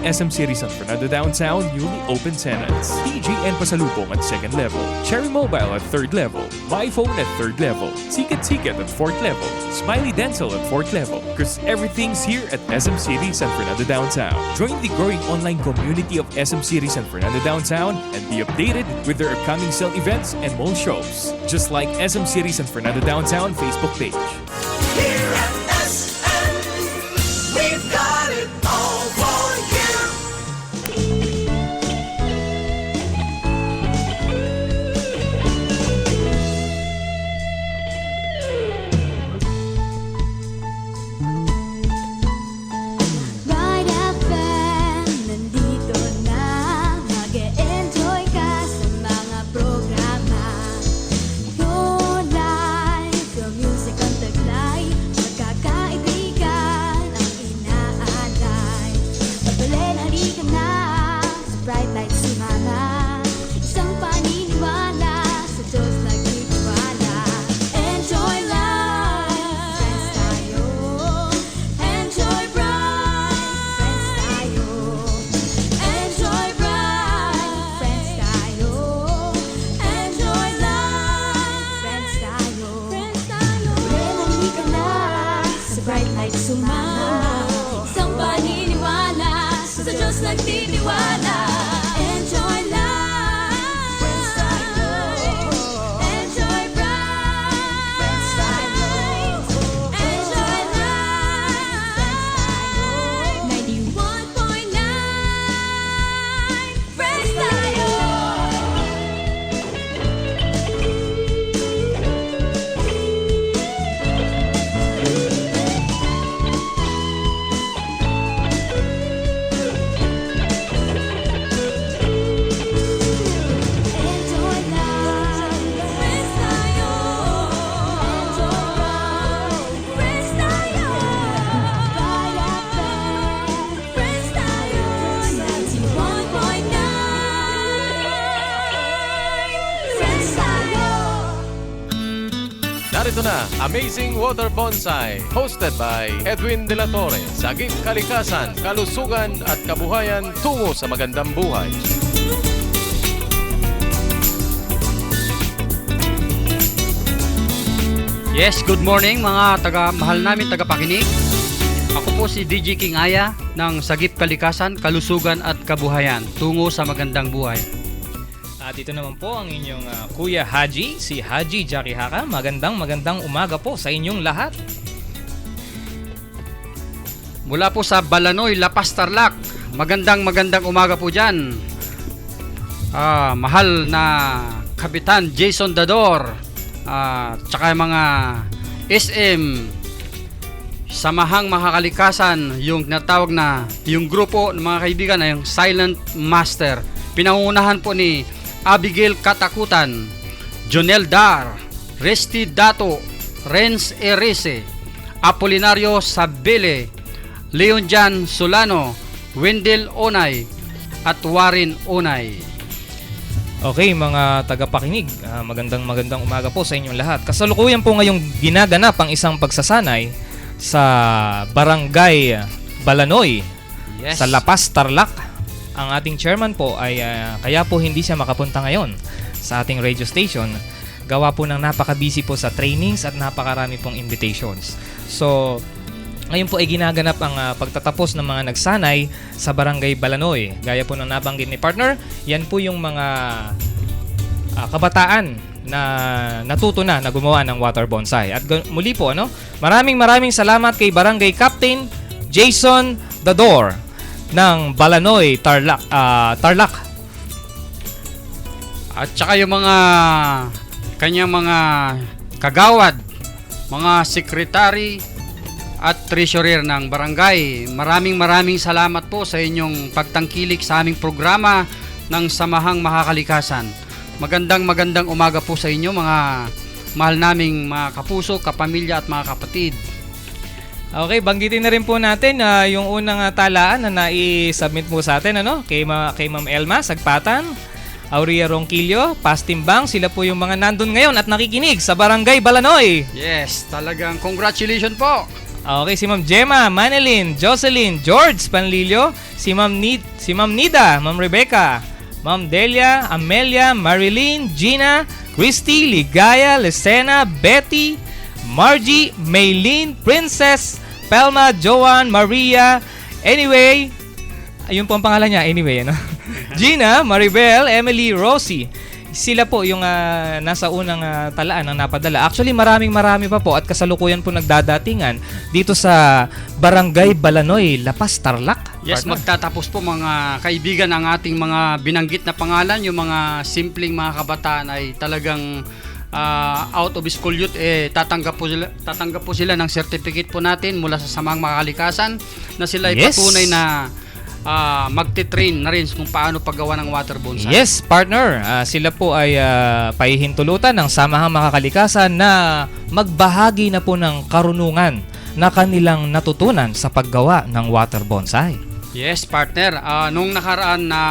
SM City San Fernando Downtown newly opened tenants. TGN Pasalubong at 2nd level. Cherry Mobile at 3rd level. MyPhone at 3rd level. Ticket at 4th level. Smiley Dental at 4th level. Because everything's here at SM City San Fernando Downtown. Join the growing online community of SM City San Fernando Downtown and be updated with their upcoming sale events and mall shows. Just like SM City San Fernando Downtown Facebook page. Here at SM, we've got it all for you. Ride FM, nandito na. Mag-e-enjoy ka sa mga programa. Your life, your music ang taglay. Magkakaibigan ang inaalay. Pagbalin, halika na sa Bright Light Simana. Isang paniniwala sa Diyos nagtitiwala. Enjoy life, friends tayo. Enjoy bright, friends tayo. Enjoy bright, friends tayo. Enjoy life, friends tayo. Halika na sa Bright Light Sumama. Isang paniniwala sa Diyos nagtitiwala. Enjoy life, friends tayo. Enjoy bright, friends tayo. Enjoy life, 91.9, friends tayo. Enjoy life, friends tayo. Enjoy life, friends tayo. Kaya friends tayo. 91.9, friends tayo. Narito na, Amazing Water Bonsai, hosted by Edwin De La Torre. Sagip kalikasan, kalusugan at kabuhayan tungo sa magandang buhay. Yes, good morning mga mahal namin tagapakinig. Ako po si DJ King Aya ng Sagip Kalikasan, Kalusugan at Kabuhayan tungo sa magandang buhay. At ito naman po ang inyong Kuya Haji, si Haji Jackie Haka. Magandang umaga po sa inyong lahat. Mula po sa Balanoy, Lapas, Tarlac. Magandang umaga po dyan. Mahal na Kapitan Jason Dador. Tsaka mga SM Samahang Makakalikasan, yung natawag na yung grupo ng mga kaibigan ay yung Silent Master. Pinangunahan po ni Abigail Katakutan, Jonel Dar, Resty Dato, Renz Erese, Apolinario Sabele, Leon Jan Solano, Wendell Onay at Warren Onay. Okay, mga tagapakinig, magandang umaga po sa inyong lahat. Kasalukuyan po ngayong ginaganap ang isang pagsasanay sa Barangay Balanoy, Yes. sa Lapas, Tarlac. Ang ating chairman po ay kaya po hindi siya makapunta ngayon sa ating radio station. Gawa po ng napaka-busy po sa trainings at napakarami pong invitations. So, ngayon po ay ginaganap ang pagtatapos ng mga nagsanay sa Barangay Balanoy. Gaya po ng nabanggit ni partner, yan po yung mga kabataan na natuto na gumawa ng water bonsai. At muli po, maraming salamat kay Barangay Captain Jason Dador ng Balanoy, Tarlac. At saka yung mga kanyang mga kagawad, mga sekretary at treasurer ng barangay. Maraming salamat po sa inyong pagtangkilik sa aming programa ng Samahang Makakalikasan. Magandang umaga po sa inyo mga mahal naming mga kapuso, kapamilya at mga kapatid. Okay, banggitin na rin po natin yung unang talaan na nai-submit mo sa atin, kay Ma'am Elma Sagpatan, Aurea Ronquillo, Pastimbang. Sila po yung mga nandun ngayon at nakikinig sa Barangay Balanoy. Yes, talagang congratulations po. Okay, si Ma'am Gemma, Manilyn, Jocelyn, George Panlilio, si Ma'am Nida, Ma'am Rebecca, Ma'am Delia, Amelia, Marilyn, Gina, Christy, Ligaya, Lesena, Betty, Margie, Maylene, Princess, Pelma, Joanne, Maria, anyway, ayun po ang pangalan niya, anyway, ano? Gina, Maribel, Emily, Rosie. Sila po yung nasa unang talaan ng napadala. Actually, marami pa po at kasalukuyan po nagdadatingan dito sa Barangay Balanoy, La Paz, Tarlac. Yes, Partner. magtatapos po mga kaibigan ang ating mga binanggit na pangalan. Yung mga simpleng mga kabataan ay talagang out of school youth, tatanggap po sila ng certificate po natin mula sa Samahang Makakalikasan na sila ay Yes. patunay na magte-train na rin kung paano paggawa ng water bonsai. Yes, partner. Sila po ay pahihintulutan ng Samahang Makakalikasan na magbahagi na po ng karunungan na kanilang natutunan sa paggawa ng water bonsai. Yes, partner. Nung nakaraan na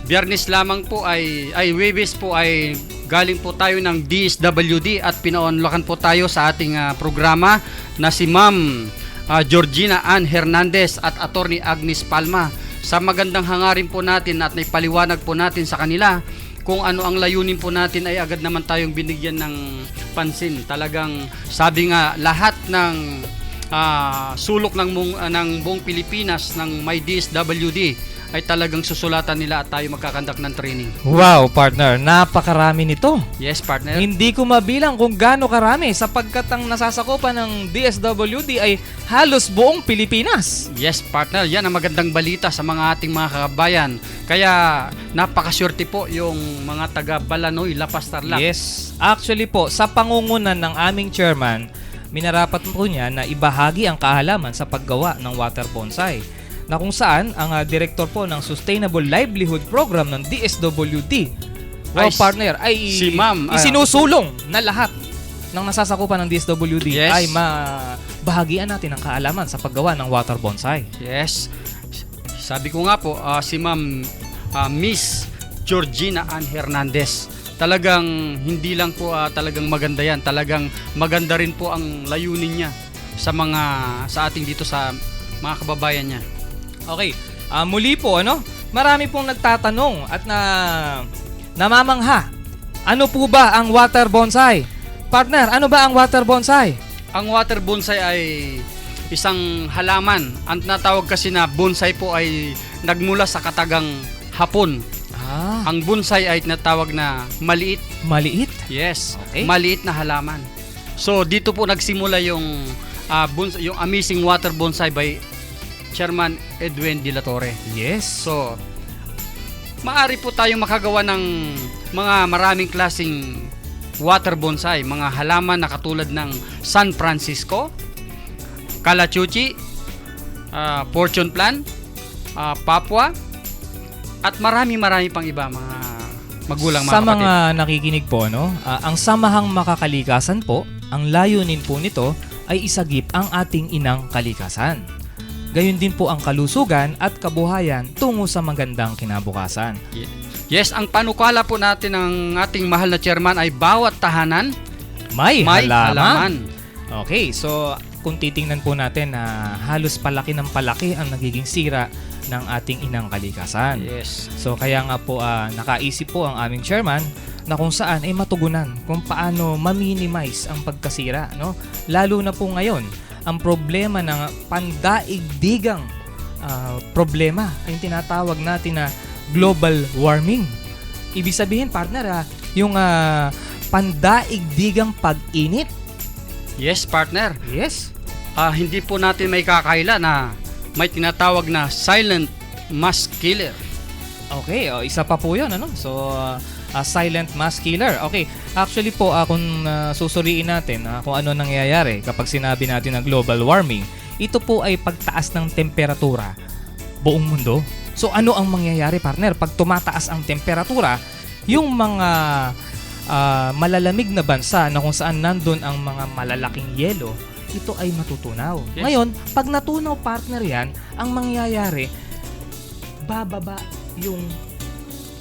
Biyernes lamang po Webes po ay galing po tayo ng DSWD at pinaunlakan po tayo sa ating programa na si Ma'am Georgina Ann Hernandez at Attorney Agnes Palma. Sa magandang hangarin po natin at naipaliwanag po natin sa kanila kung ano ang layunin po natin, ay agad naman tayong binigyan ng pansin. Talagang sabi nga, lahat ng sulok ng buong Pilipinas ng may DSWD ay talagang susulatan nila at tayo magkakandak ng training. Wow, partner. Napakarami nito. Yes, partner. Hindi ko mabilang kung gaano karami sapagkat ang nasasakupan ng DSWD ay halos buong Pilipinas. Yes, partner. Yan ang magandang balita sa mga ating mga kababayan. Kaya napakaswerte po yung mga taga Balanoy, La Paz, Tarlac. Yes. Actually po, sa pangungunan ng aming chairman, minarapat po niya na ibahagi ang kaalaman sa paggawa ng water bonsai, na kung saan ang director po ng Sustainable Livelihood Program ng DSWD, wow, partner, ay si Ma'am, isinusulong na lahat ng nasasakupan ng DSWD Yes. ay mabahagian natin ang kaalaman sa paggawa ng water bonsai. Yes. Sabi ko nga po, si Ma'am Miss Georgina Ann Hernandez. Talagang hindi lang po talagang maganda yan. Talagang maganda rin po ang layunin niya sa ating dito sa mga kababayan niya. Okay, muli po, marami pong nagtatanong at namamangha. Ano po ba ang water bonsai? Partner, ano ba ang water bonsai? Ang water bonsai ay isang halaman. Ang tinatawag kasi na bonsai po ay nagmula sa katagang Hapon. Ang bonsai ay tinatawag na maliit. Maliit? Yes, Okay. maliit na halaman. So dito po nagsimula yung Amazing Water Bonsai by Chairman Edwin De La Torre. Yes. So maari po tayong makagawa ng mga maraming klasing water bonsai, mga halaman na katulad ng San Francisco, Calachuchi, Fortune Plant, Papua, at marami pang iba, mga magulang, mga sa kapatid. mga nakikinig po, ang Samahang Makakalikasan po, ang layunin po nito ay isagip ang ating inang kalikasan. Gayon din po ang kalusugan at kabuhayan tungo sa magandang kinabukasan. Yes, ang panukala po natin ng ating mahal na chairman ay bawat tahanan May halaman. halaman. Okay, so kung titingnan po natin na halos palaki ng palaki ang nagiging sira ng ating inang kalikasan. Yes. So kaya nga po nakaisip po ang aming chairman na kung saan ay matugunan kung paano ma-minimize ang pagkasira, Lalo na po ngayon, ang problema ng pandaigdigang problema ay tinatawag natin na global warming. Ibig sabihin, partner, yung pandaigdigang pag-init. Yes, partner. Yes. Hindi po natin may kakaila na may tinatawag na silent mass killer. Okay, isa pa po yun, So, silent mass killer. Okay, actually po, kung susuriin natin kung ano nangyayari kapag sinabi natin na global warming, ito po ay pagtaas ng temperatura buong mundo. So, ano ang mangyayari, partner? Pag tumataas ang temperatura, yung mga malalamig na bansa na kung saan nandun ang mga malalaking yelo, ito ay matutunaw. Yes. Ngayon, pag natunaw, partner, yan, ang mangyayari, bababa yung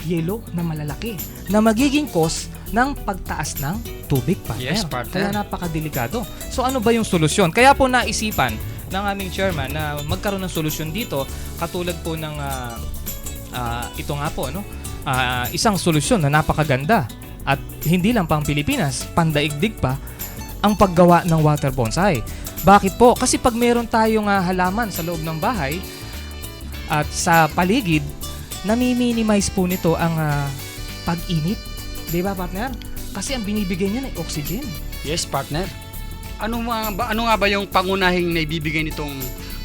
yelo na malalaki na magiging cause ng pagtaas ng tubig, partner. Yes, partner. Kaya napakadelikado. So ano ba yung solusyon? Kaya po naisipan ng aming chairman na magkaroon ng solusyon dito, katulad po ng ito nga po, no? Isang solusyon na napakaganda at hindi lang pang Pilipinas, pandaigdig pa, ang paggawa ng water bonsai. Bakit po? Kasi pag meron tayong halaman sa loob ng bahay at sa paligid, nami-minimize po nito ang pag-init. Di ba, partner? Kasi ang binibigay niyan ay oxygen. Yes, partner. Ano nga ba yung pangunahing naibibigay nitong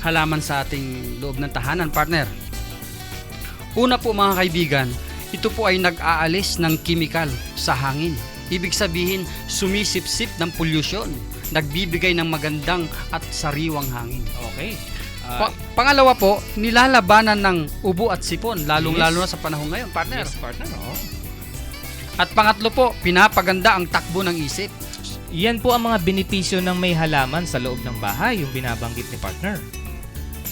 halaman sa ating loob ng tahanan, partner? Una po mga kaibigan, ito po ay nag-aalis ng kimikal sa hangin. Ibig sabihin, sumisipsip ng pollution. Nagbibigay ng magandang at sariwang hangin. Okay. Pangalawa po, nilalabanan ng ubo at sipon, lalong-lalo na sa panahon ngayon, partner. Yes, partner. Oo. At pangatlo po, pinapaganda ang takbo ng isip. Yan po ang mga benepisyo ng may halaman sa loob ng bahay, yung binabanggit ni partner.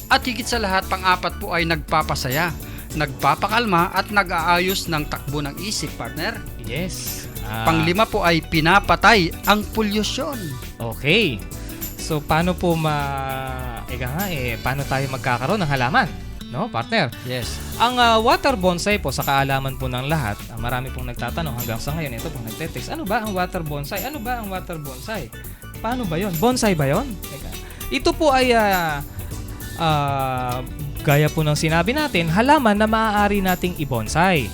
At higit sa lahat, pang-apat po ay nagpapasaya, nagpapakalma at nag-aayos ng takbo ng isip, partner. Yes. Panglima po ay pinapatay ang polusyon. Okay. So paano po paano tayo magkakaroon ng halaman? No, partner? Yes. Ang water bonsai po, sa kaalaman po ng lahat, marami pong nagtatanong hanggang sa ngayon, ito pong nagte-text, ano ba ang water bonsai? Ano ba ang water bonsai? Paano ba yon? Bonsai ba yon? Ito po ay gaya po ng sinabi natin, halaman na maaari nating i-bonsai.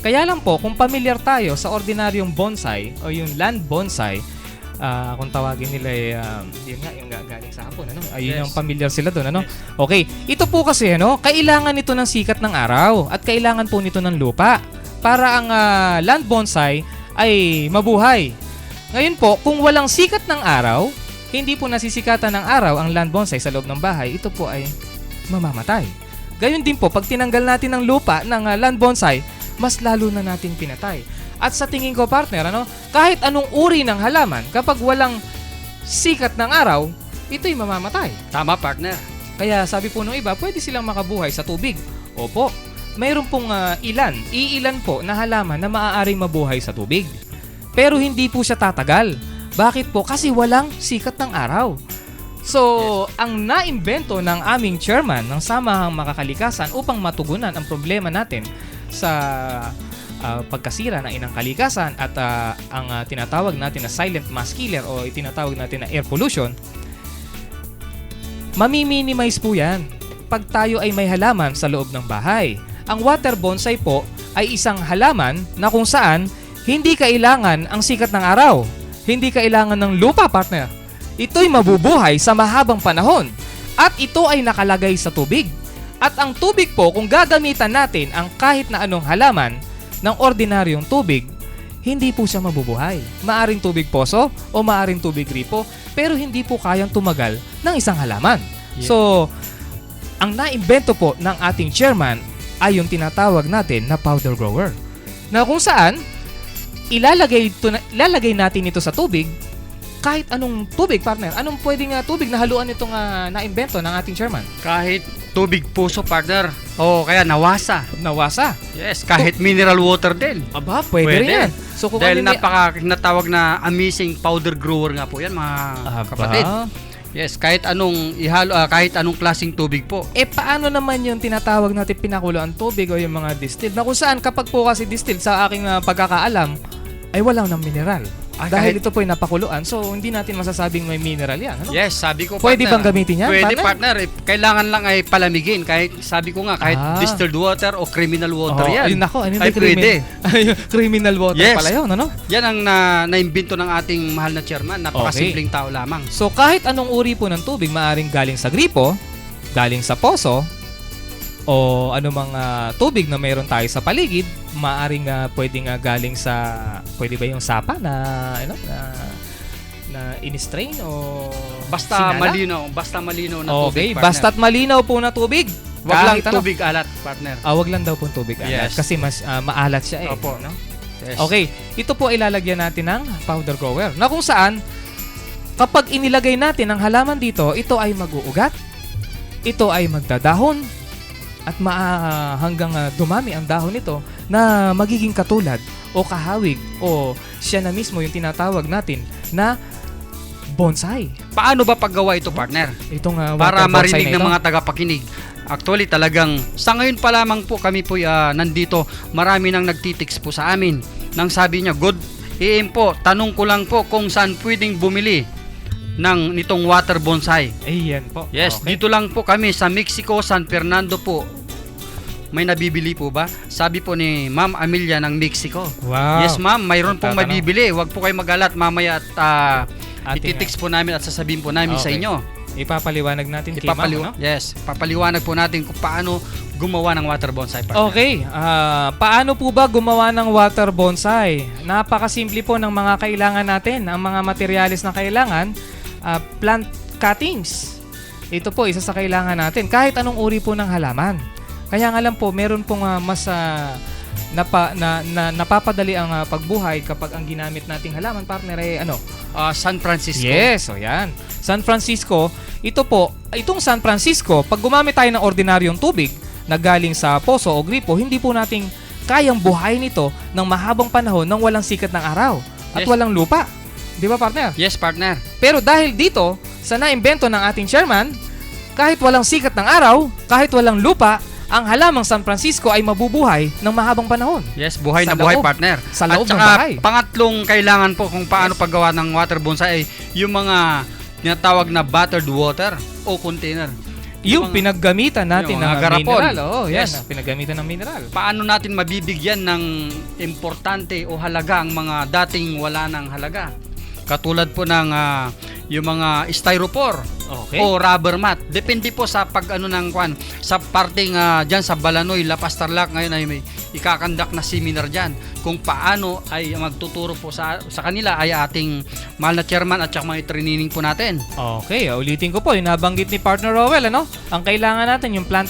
Kaya lang po, kung familiar tayo sa ordinaryong bonsai o yung land bonsai, kung tawagin nila yun nga, yung galing sa hapon, ano? Ayun, Yes. yung familiar sila doon, ano? Okay, ito po kasi, ano, kailangan nito ng sikat ng araw at kailangan po nito ng lupa para ang land bonsai ay mabuhay. Ngayon po, kung walang sikat ng araw, hindi po nasisikatan ng araw ang land bonsai sa loob ng bahay, ito po ay mamamatay. Gayon din po, pag tinanggal natin ng lupa ng land bonsai, mas lalo na natin pinatay. At sa tingin ko, partner, ano, kahit anong uri ng halaman, kapag walang sikat ng araw, ito'y mamamatay. Tama, partner. Kaya sabi po ng iba, pwede silang makabuhay sa tubig. Opo, mayroon pong iilan po na halaman na maaaring mabuhay sa tubig. Pero hindi po siya tatagal. Bakit po? Kasi walang sikat ng araw. So, ang naimbento ng aming chairman ng Samahang Makakalikasan upang matugunan ang problema natin sa pagkasira ng inang kalikasan at ang tinatawag natin na silent mass killer o tinatawag natin na air pollution, mami-minimize po yan pag tayo ay may halaman sa loob ng bahay. Ang water bonsai po ay isang halaman na kung saan hindi kailangan ang sikat ng araw, hindi kailangan ng lupa, partner. Ito'y mabubuhay sa mahabang panahon at ito ay nakalagay sa tubig. At ang tubig po, kung gagamitan natin ang kahit na anong halaman ng ordinaryong tubig, hindi po siya mabubuhay. Maaring tubig poso o maaring tubig gripo, pero hindi po kayang tumagal ng isang halaman. Yeah. So, ang naimbento po ng ating chairman ay yung tinatawag natin na powder grower. Na kung saan, ilalagay natin ito sa tubig, kahit anong tubig, partner. Anong pwedeng tubig na haluan itong naimbento ng ating chairman? Kahit tubig puso, partner. O kaya nawasa. Nawasa. Yes, kahit mineral water din. Aba, pwede rin yan. So, kung Dahil ano may- natawag na amazing powder grower nga po yan, mga Aba. kapatid. Yes, kahit anong kahit anong klaseng tubig po. Paano naman yung tinatawag natin pinakulo ang tubig o yung mga distilled? Na kung saan kapag po kasi distilled sa aking pagkakaalam, ay walang ng mineral. Dahil ito po ay napakuluan, so hindi natin masasabing may mineral yan. Ano? Yes, sabi ko, Pwede partner, bang gamitin yan, Pwede, partner? partner. Kailangan lang ay palamigin. Kahit, sabi ko nga, kahit distilled water o criminal water yan. Ayun, nako, ano ay pwede. Criminal water Yes. pala yun, ano? Yan ang naimbento ng ating mahal na chairman. Napakasimpleng tao lamang. So kahit anong uri po ng tubig, maaring galing sa gripo, galing sa poso, o anumang tubig na mayroon tayo sa paligid, maaring pwedeng galing sa, pwede ba yung sapa na in-strain o Basta sinala? malinaw na Okay, tubig, partner. basta't malinaw po na tubig. Wag lang Kahit ano. tubig alat, partner. Wag lang daw pong tubig alat Yes. kasi mas maalat siya eh. Opo. No? Yes. Okay, ito po ilalagyan natin ng powder grower. Na kung saan, kapag inilagay natin ang halaman dito, ito ay mag-uugat, ito ay magdadahon, at hanggang dumami ang dahon nito na magiging katulad o kahawig o siya na mismo yung tinatawag natin na bonsai. Paano ba paggawa ito, partner? Itong Para water bonsai marinig na ng ito. mga tagapakinig. Actually, talagang sa ngayon pa lamang po kami po nandito. Marami nang nagtitiks po sa amin. Nang sabi niya, good AM po, tanong ko lang po kung saan pwedeng bumili nitong water bonsai. Ayan po. Yes, Okay. dito lang po kami sa Mexico, San Fernando po. May nabibili po ba? Sabi po ni Ma'am Amelia ng Mexico. Wow. Yes, ma'am, mayroon pong Magtatanong. mabibili. Huwag po kayo magalat mamaya at Ating, ititix po namin at sasabihin po namin sa Okay. inyo. Ipapaliwanag natin kay Ma'am, no? Yes, papaliwanag po natin kung paano gumawa ng water bonsai, partner. Okay, paano po ba gumawa ng water bonsai? Napakasimple po ng mga kailangan natin. Ang mga materyales na kailangan, plant cuttings. Ito po, isa sa kailangan natin. Kahit anong uri po ng halaman. Kaya nga lang po, meron pong mas napapadali ang pagbuhay kapag ang ginamit nating halaman, partner, ay ano? San Francisco. Yes, so yan. San Francisco, itong San Francisco, pag gumamit tayo ng ordinaryong tubig na galing sa poso o gripo, hindi po nating kayang buhayin ito ng mahabang panahon nang walang sikat ng araw at Yes. walang lupa. Di ba, partner? Yes, partner. Pero dahil dito, sa naimbento ng ating chairman, kahit walang sikat ng araw, kahit walang lupa, ang halamang San Francisco ay mabubuhay ng mahabang panahon. Yes, buhay Sa na buhay, loob. partner. Sa loob At ng saka, bahay. pangatlong kailangan po kung paano paggawa ng water bonsai ay yung mga tinatawag na bottled water o container. Yung mga- pinaggamitan natin yung ng mga garapon. mineral. Oo, yan. Yes. Pinaggamitan ng mineral. Paano natin mabibigyan ng importante o halaga ang mga dating wala ng halaga? Katulad po ng yung mga styrofoam Okay. o rubber mat. Depende po sa pag-ano ng kwan. Sa parting dyan sa Balanoy, La Paz, Tarlac, ngayon ay may ikakandak na seminar dyan. Kung paano ay magtuturo po sa kanila ay ating mahal na chairman at saka mga training po natin. Okay, ulitin ko po, yung nabanggit ni Partner Rowell, ano? Ang kailangan natin yung plant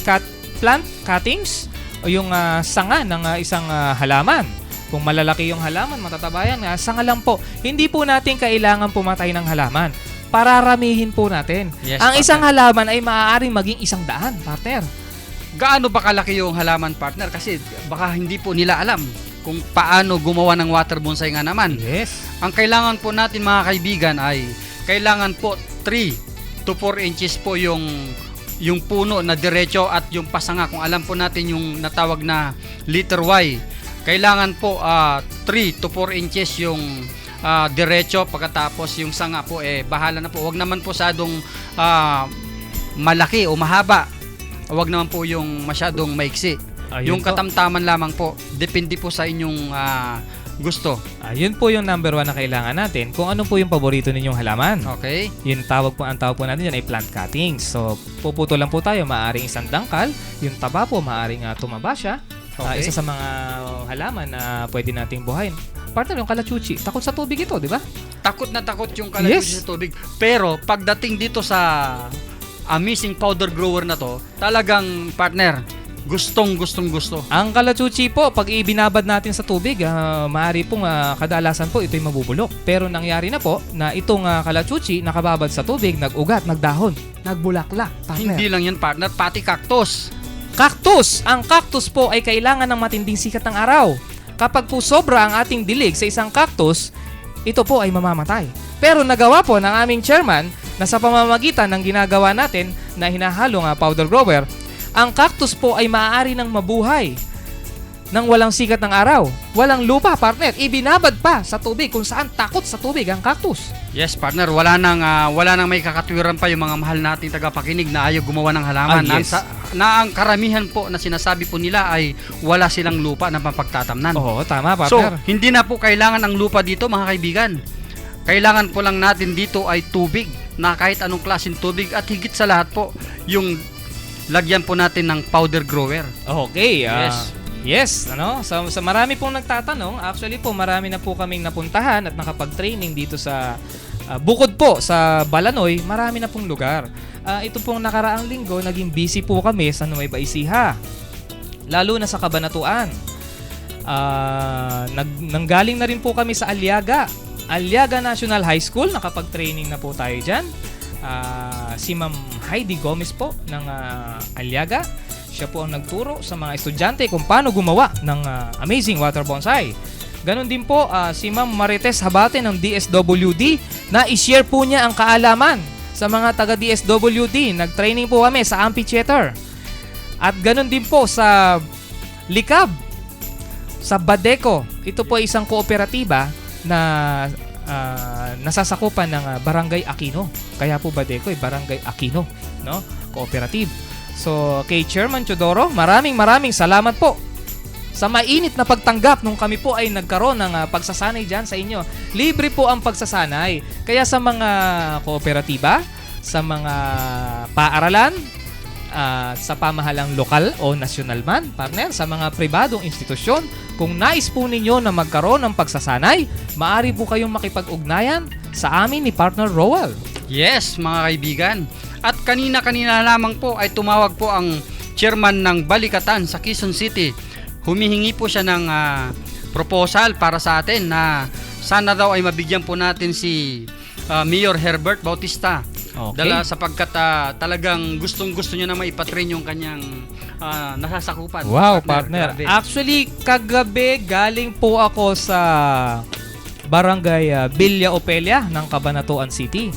cuttings o yung sanga ng isang halaman. Kung malalaki yung halaman, matatabayan, sanga lang po. Hindi po natin kailangan pumatay ng halaman. Pararamihin po natin. Yes, Ang partner. isang halaman ay maaaring maging 100, partner. Gaano ba kalaki yung halaman, partner? Kasi baka hindi po nila alam kung paano gumawa ng water bonsai nga naman. Yes. Ang kailangan po natin, mga kaibigan, ay kailangan po 3 to 4 inches po yung puno na diretso at yung pasanga. Kung alam po natin yung natawag na letter Y, kailangan po 3 to 4 inches yung diretso, pagkatapos yung sanga po bahala na po. Huwag naman po sadong malaki o mahaba. Huwag naman po yung masyadong maiksi. Ayun Yung po. katamtaman lamang po. Depende po sa inyong gusto. Yun po yung number 1 na kailangan natin. Kung ano po yung paborito ninyong halaman. Okay? Yung ang tawag po natin dyan ay plant cuttings. So, puputo lang po tayo. Maaring isang dangkal. Yung taba po, maaring tumaba siya. Okay. Isa sa mga halaman na pwede nating buhayin. Partner, yung kalachuchi. Takot sa tubig ito, di ba? Takot na takot yung kalachuchi Yes. sa tubig. Pero pagdating dito sa amazing powder grower na to, talagang, partner, gusto. Ang kalachuchi po, pag ibinabad natin sa tubig, maaari pong kadalasan po ito'y mabubulok. Pero nangyari na po na itong kalachuchi nakababad sa tubig, nag-ugat, nagdahon, nagbulaklak. Partner. Hindi lang yan, partner, pati cactus. Cactus! Ang cactus po ay kailangan ng matinding sikat ng araw. Kapag po sobra ang ating dilig sa isang cactus, ito po ay mamamatay. Pero nagawa po ng aming chairman na sa pamamagitan ng ginagawa natin na hinahalong powder grower, ang cactus po ay maaari ng mabuhay nang walang sikat ng araw, walang lupa, partner. Ibinabad pa sa tubig kung saan takot sa tubig ang cactus. Yes, partner, wala nang may kakatwiran pa yung mga mahal nating tagapakinig na ayaw gumawa ng halaman. Yes. Ang karamihan po na sinasabi po nila ay wala silang lupa na mapagtatamnan. Oo, tama, So, partner. hindi na po kailangan ang lupa dito, mga kaibigan. Kailangan po lang natin dito ay tubig, na kahit anong klaseng tubig, at higit sa lahat po, yung lagyan po natin ng powder grower. Okay. Yes. Yes, ano? Sa marami pong nagtatanong, actually po marami na po kaming napuntahan at nakapag-training dito sa bukod po sa Balanoy, marami na pong lugar. Ito pong nakaraang linggo, naging busy po kami sa Nueva Ecija. Lalo na sa Cabanatuan. Nanggaling na rin po kami sa Aliaga National High School, nakapag-training na po tayo dyan. Si Ma'am Heidi Gomez po ng Aliaga. Siya po ang nagturo sa mga estudyante kung paano gumawa ng amazing water bonsai. Ganon din po si Ma'am Marites Habate ng DSWD na i-share po niya ang kaalaman sa mga taga DSWD. Nag-training po kami sa amphitheater. At ganon din po sa Likab, sa Badeco. Ito po ay isang kooperatiba na nasasakupan ng Barangay Aquino. Kaya po Badeco ay Barangay Aquino, no? Cooperative. So, kay Chairman Chodoro, maraming salamat po sa mainit na pagtanggap nung kami po ay nagkaroon ng pagsasanay dyan sa inyo. Libre po ang pagsasanay. Kaya sa mga kooperatiba, sa mga paaralan, sa pamahalang lokal o nasyonal man, partner, sa mga pribadong institusyon, kung nais po ninyo na magkaroon ng pagsasanay, maaari po kayong makipag-ugnayan sa amin ni Partner Roel. Yes, mga kaibigan. At kanina lamang po ay tumawag po ang chairman ng Balikatan sa Quezon City. Humihingi po siya ng proposal para sa atin na sana daw ay mabigyan po natin si Mayor Herbert Bautista. Okay. Sapagkat talagang gustong-gusto niya na maipatrain yung kanyang nasasakupan. Wow, partner. Grabe. Actually, kagabi galing po ako sa Barangay Villa Opelia ng Cabanatuan City.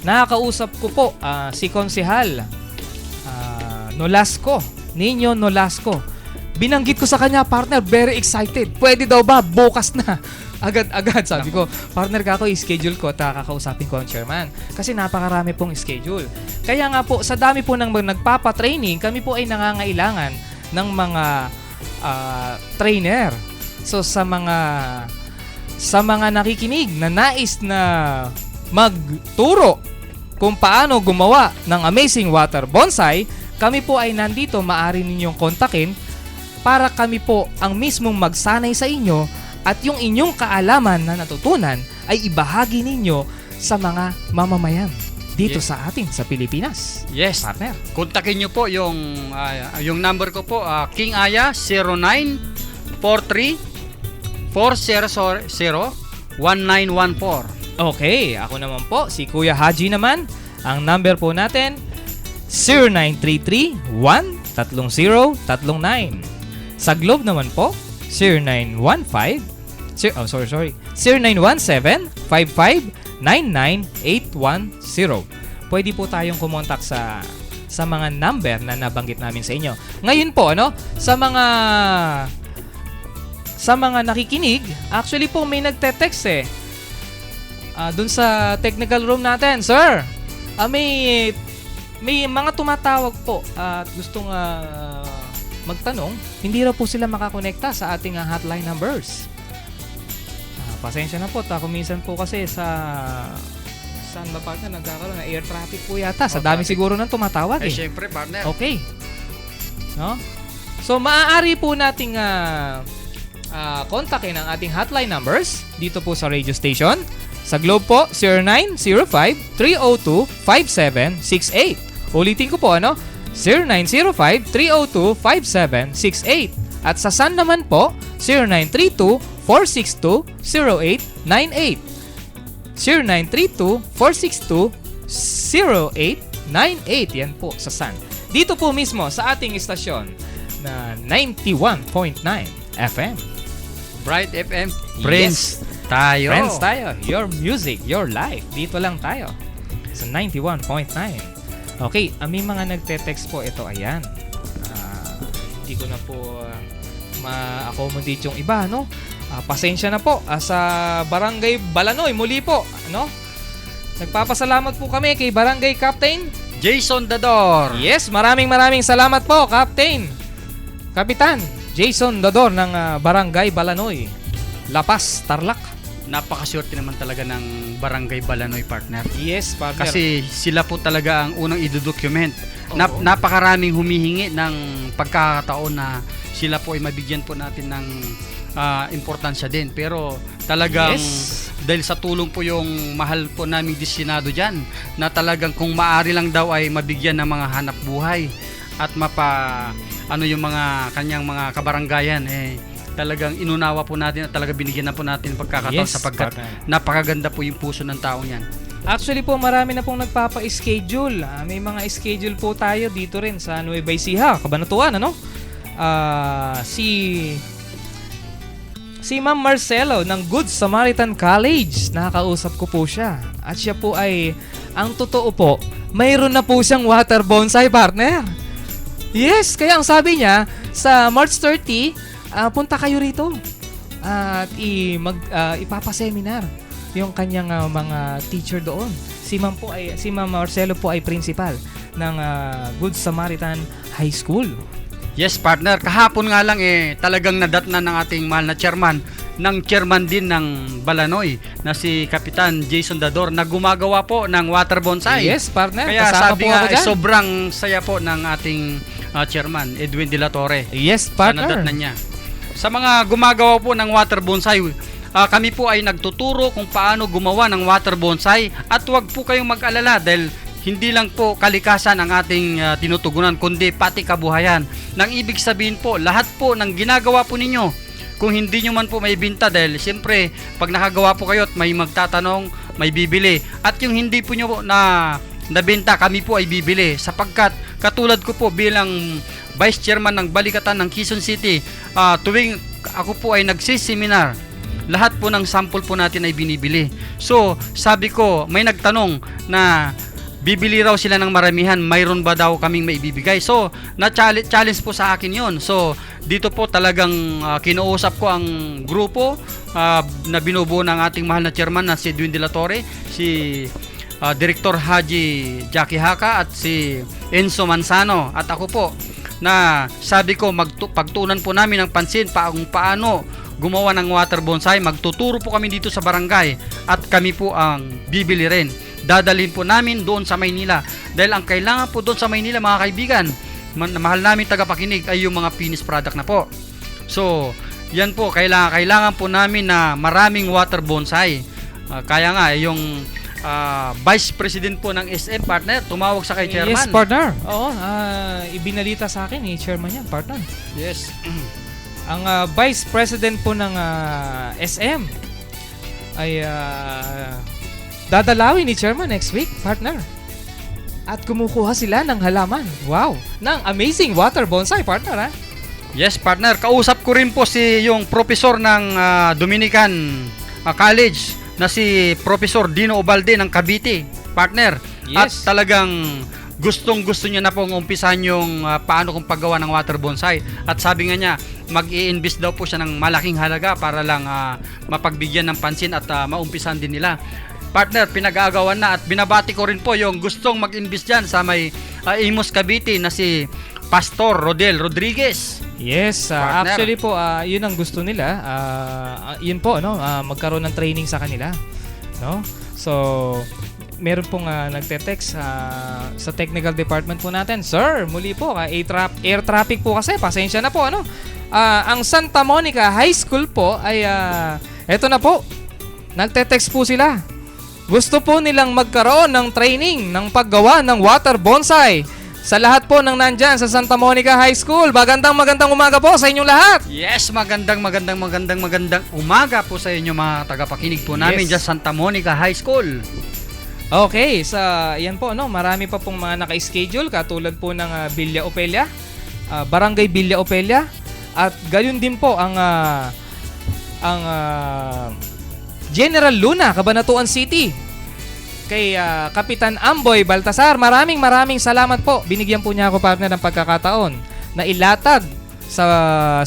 Nakakausap ko po si Konsehal Nolasco, Nino Nolasco. Binanggit ko sa kanya, partner, very excited. Pwede daw ba? Bukas na. Agad-agad, sabi ko. Partner ka ako, i-schedule ko at kakausapin ko ang chairman. Kasi napakarami pong schedule. Kaya nga po, sa dami po ng nagpapatraining, kami po ay nangangailangan ng mga trainer. So sa mga nakikinig na nais na magturo kung paano gumawa ng amazing water bonsai, kami po ay nandito, maaari ninyong kontakin para kami po ang mismong magsanay sa inyo at yung inyong kaalaman na natutunan ay ibahagi ninyo sa mga mamamayan dito sa atin sa Pilipinas. Yes. Partner. Kontakin niyo po yung number ko po, King Aya 0943-400-1914. Okay, ako naman po, si Kuya Haji naman. Ang number po natin, 0933-130-39. Sa Globe naman po, 0917-5599810. Pwede po tayong kumontak sa mga number na nabanggit namin sa inyo. Ngayon po, sa mga nakikinig, actually po may nagte-text dun sa technical room natin. Sir, may mga tumatawag po at gustong magtanong, hindi raw po sila makakonekta sa ating hotline numbers. Pasensya na po, kung minsan po kasi saan ba partner nagkakaroon na air traffic po yata. Sa dami siguro nang tumatawag Syempre, partner. Okay. No? So, maaari po nating kontakin ang ating hotline numbers dito po sa radio station. Sa Globe po, 0905-302-5768. Ulitin ko po, 0905-302-5768. At sa Sun naman po, 0932-462-0898. 0932-462-0898. Yan po sa Sun. Dito po mismo sa ating istasyon na 91.9 FM. Bright FM. Friends tayo. Friends tayo. Your music, your life. Dito lang tayo. Sa 91.9. Okay, may mga nagte-text po. Ito, ayan. Hindi ko na po ma-accommodate yung iba, pasensya na po. Sa Barangay Balanoy, muli po, nagpapasalamat po kami kay Barangay Captain Jason Dador. Yes, maraming salamat po, Captain. Kapitan Jason Dador ng Barangay Balanoy, La Paz, Tarlac. Napakaswerte naman talaga ng Barangay Balanoy, partner. Yes, partner. Kasi sila po talaga ang unang i-document. Napakaraming humihingi ng pagkakataon na sila po ay mabigyan po natin ng importansya din. Pero talagang dahil sa tulong po yung mahal po naming disenado dyan, na talagang kung maaari lang daw ay mabigyan ng mga hanap buhay at yung mga kanyang mga kabaranggayan, talagang inunawa po natin at talagang binigyan na po natin ng pagkakataon sapagkat napakaganda po yung puso ng tao niyan. Actually po, marami na pong nagpapa-schedule. May mga schedule po tayo dito rin sa Nueva Ecija, Cabanatuan, ano? Si Ma'am Marcelo ng Good Samaritan College, nakakausap ko po siya. At siya po ay, ang totoo po, mayroon na po siyang water bonsai, partner. Yes, kaya ang sabi niya, sa March 30, punta kayo rito. At ipapaseminar yung kanyang mga teacher doon. Si Ma'am Marcelo po ay principal ng Good Samaritan High School. Yes, partner. Kahapon nga lang talagang nadatnan ng ating mahal na chairman din ng Balanoy na si Kapitan Jason Dador na gumagawa po ng water bonsai. Yes, partner. Kaya Kasama sabi po nga ako dyan. sobrang saya po ng ating chairman Edwin de la Torre. Yes, Na partner. nadatnan niya. Sa mga gumagawa po ng water bonsai, kami po ay nagtuturo kung paano gumawa ng water bonsai at huwag po kayong mag-alala dahil hindi lang po kalikasan ang ating tinutugunan kundi pati kabuhayan. Nang ibig sabihin po, lahat po ng ginagawa po ninyo, kung hindi nyo man po may binta dahil siyempre pag nakagawa po kayo at may magtatanong, may bibili. At yung hindi po nyo nabenta, kami po ay bibili sapagkat katulad ko po bilang Vice Chairman ng Balikatan ng Quezon City, tuwing ako po ay nagsiseminar, lahat po ng sample po natin ay binibili. So, sabi ko, may nagtanong na bibili raw sila ng maramihan, mayroon ba daw kaming maibibigay? So, na-challenge po sa akin yon. So, dito po talagang kinuusap ko ang grupo na binubuo ng ating mahal na chairman na si Edwin de la Torre, si Director Haji Jackie Haka at si Enzo Manzano at ako po, na sabi ko pagtuunan po namin ng pansin kung paano gumawa ng water bonsai. Magtuturo po kami dito sa barangay at kami po ang bibili rin. Dadalhin po namin doon sa Maynila dahil ang kailangan po doon sa Maynila, mga kaibigan, mahal namin tagapakinig, ay yung mga finished product na po. So yan po, kailangan po namin na maraming water bonsai. Kaya nga yung Vice President po ng SM, partner, tumawag sa kay Chairman. Yes, partner. Oo, ibinalita sa akin Chairman yan, partner. Yes. Ang Vice President po ng SM ay dadalawin ni Chairman next week, partner. At kumukuha sila ng halaman. Wow! Ng amazing water bonsai, partner, ha? Yes, partner. Kausap ko rin po yung professor ng Dominican College na si Professor Dino Obalde ng Cavite, partner. At Yes. talagang gustong-gusto niya na pong umpisan yung paano kung paggawa ng water bonsai. At sabi nga niya, mag-i-invest daw po siya ng malaking halaga para lang mapagbigyan ng pansin at maumpisan din nila. Partner, pinag-aagawan na at binabati ko rin po yung gustong mag-invest dyan sa may Imus Cavite na si Pastor Rodel Rodriguez. Yes, Partner. actually po, yun ang gusto nila. Yun po, no, magkaroon ng training sa kanila, no? So, meron pong nagte-text sa technical department po natin. Sir, muli po, air traffic po kasi, pasensya na po, ano? Ang Santa Monica High School po ay, eto na po, nagte-text po sila. Gusto po nilang magkaroon ng training ng paggawa ng water bonsai. Sa lahat po ng nandyan sa Santa Monica High School, magandang umaga po sa inyong lahat. Yes, magandang umaga po sa inyo mga tagapakinig po namin Yes. dyan Santa Monica High School. Okay, yan po, no, marami pa pong mga naka-schedule katulad po ng Villa Opelia, Barangay Villa Opelia, at gayon din po ang General Luna, Cabanatuan City. Kay Kapitan Amboy Baltasar, maraming salamat po. Binigyan po niya ako, partner, ng pagkakataon na ilatag sa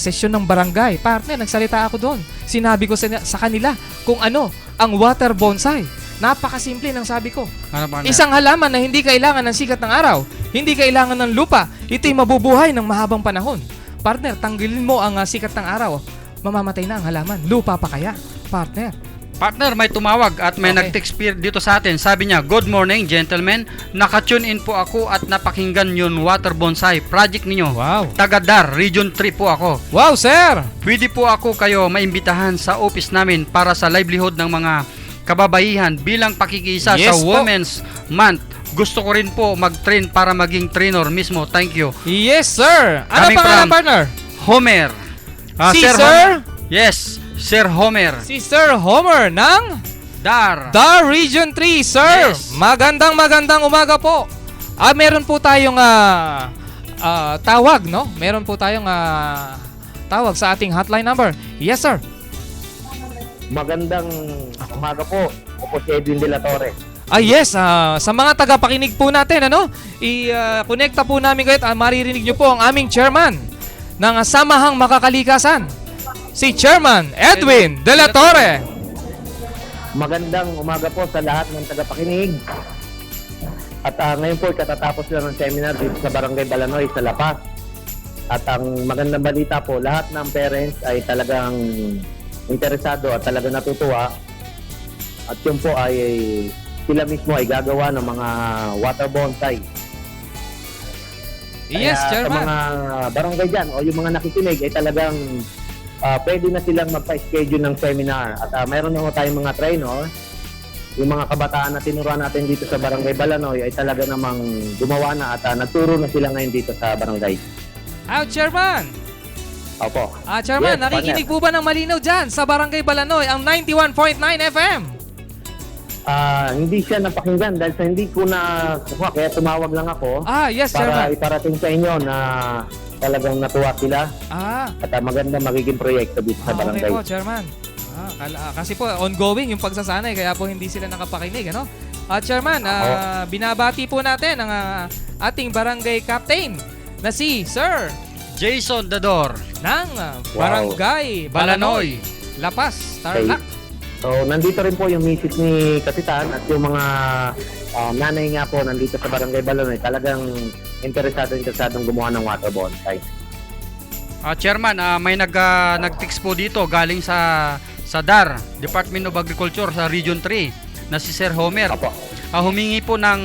sesyon ng barangay. Partner, nagsalita ako doon. Sinabi ko sa kanila kung ano ang water bonsai. Napakasimple ng sabi ko. Ano, partner? Isang halaman na hindi kailangan ng sikat ng araw, hindi kailangan ng lupa, ito'y mabubuhay ng mahabang panahon. Partner, tanggalin mo ang sikat ng araw, mamamatay na ang halaman. Lupa pa kaya, partner? Partner, may tumawag at may Okay. nag-text dito sa atin. Sabi niya, "Good morning, gentlemen. Naka-tune in po ako at napakinggan yun water bonsai project ninyo. Wow. Tagadar, Region 3 po ako. Wow, sir! Pwede po ako kayo maimbitahan sa office namin para sa livelihood ng mga kababaihan bilang pakikisa sa Yes po. Women's Month. Gusto ko rin po mag-train para maging trainer mismo. Thank you." Yes, sir! Ano Coming pangalan, from- partner? Homer. Si Sir? Homer. Yes, Sir Homer. Si Sir Homer ng Dar. Region 3, sir. Yes. Magandang umaga po. Meron po tayong tawag, no? Meron po tayong tawag sa ating hotline number. Yes, sir. Magandang umaga po. Ako po si Edwin De La Torre. Yes, sa mga tagapakinig po natin, i-connecta po namin kayo at maririnig nyo po ang aming chairman ng Samahang Makakalikasan, si Chairman Edwin De La Torre. Magandang umaga po sa lahat ng tagapakinig. At ngayon po, katatapos lang ng seminar dito sa Barangay Balanoy sa La Paz. At ang magandang balita po, lahat ng parents ay talagang interesado at talagang natutuwa. At yun po ay sila mismo ay gagawa ng mga water bonsai. Yes, Kaya Chairman. sa mga barangay dyan o yung mga nakikinig ay talagang pwede na silang magpa-schedule ng seminar. At mayroon na tayong mga trainer. Yung mga kabataan na tinuruan natin dito sa Barangay Balanoy ay talaga namang gumawa na at nagturo na sila ngayon dito sa barangay. Chairman. Opo. Chairman, Yes, nakikinig po ba ng malinaw dyan sa Barangay Balanoy ang 91.9 FM? Hindi siya napakinggan dahil sa hindi ko na kuha, kaya tumawag lang ako Yes, para Chairman. iparating sa inyo na talagang natuwa sila at maganda magiging proyekto dito sa Okay barangay. po, Chairman. Kasi po, ongoing yung pagsasanay, kaya po hindi sila nakapakinig, ano? Chairman, binabati po natin ang ating barangay captain na si Sir Jason Dador. ng Barangay Balanoy, La Paz, Tarlac. So, nandito rin po yung misis ni Kapitan at yung mga nanay nga po nandito sa Barangay Balanoy. Talagang interesadong gumawa ng water bonsai. Chairman, may nag-text po dito galing sa DAR, Department of Agriculture sa Region 3 na si Sir Homer. Opo. Humingi po ng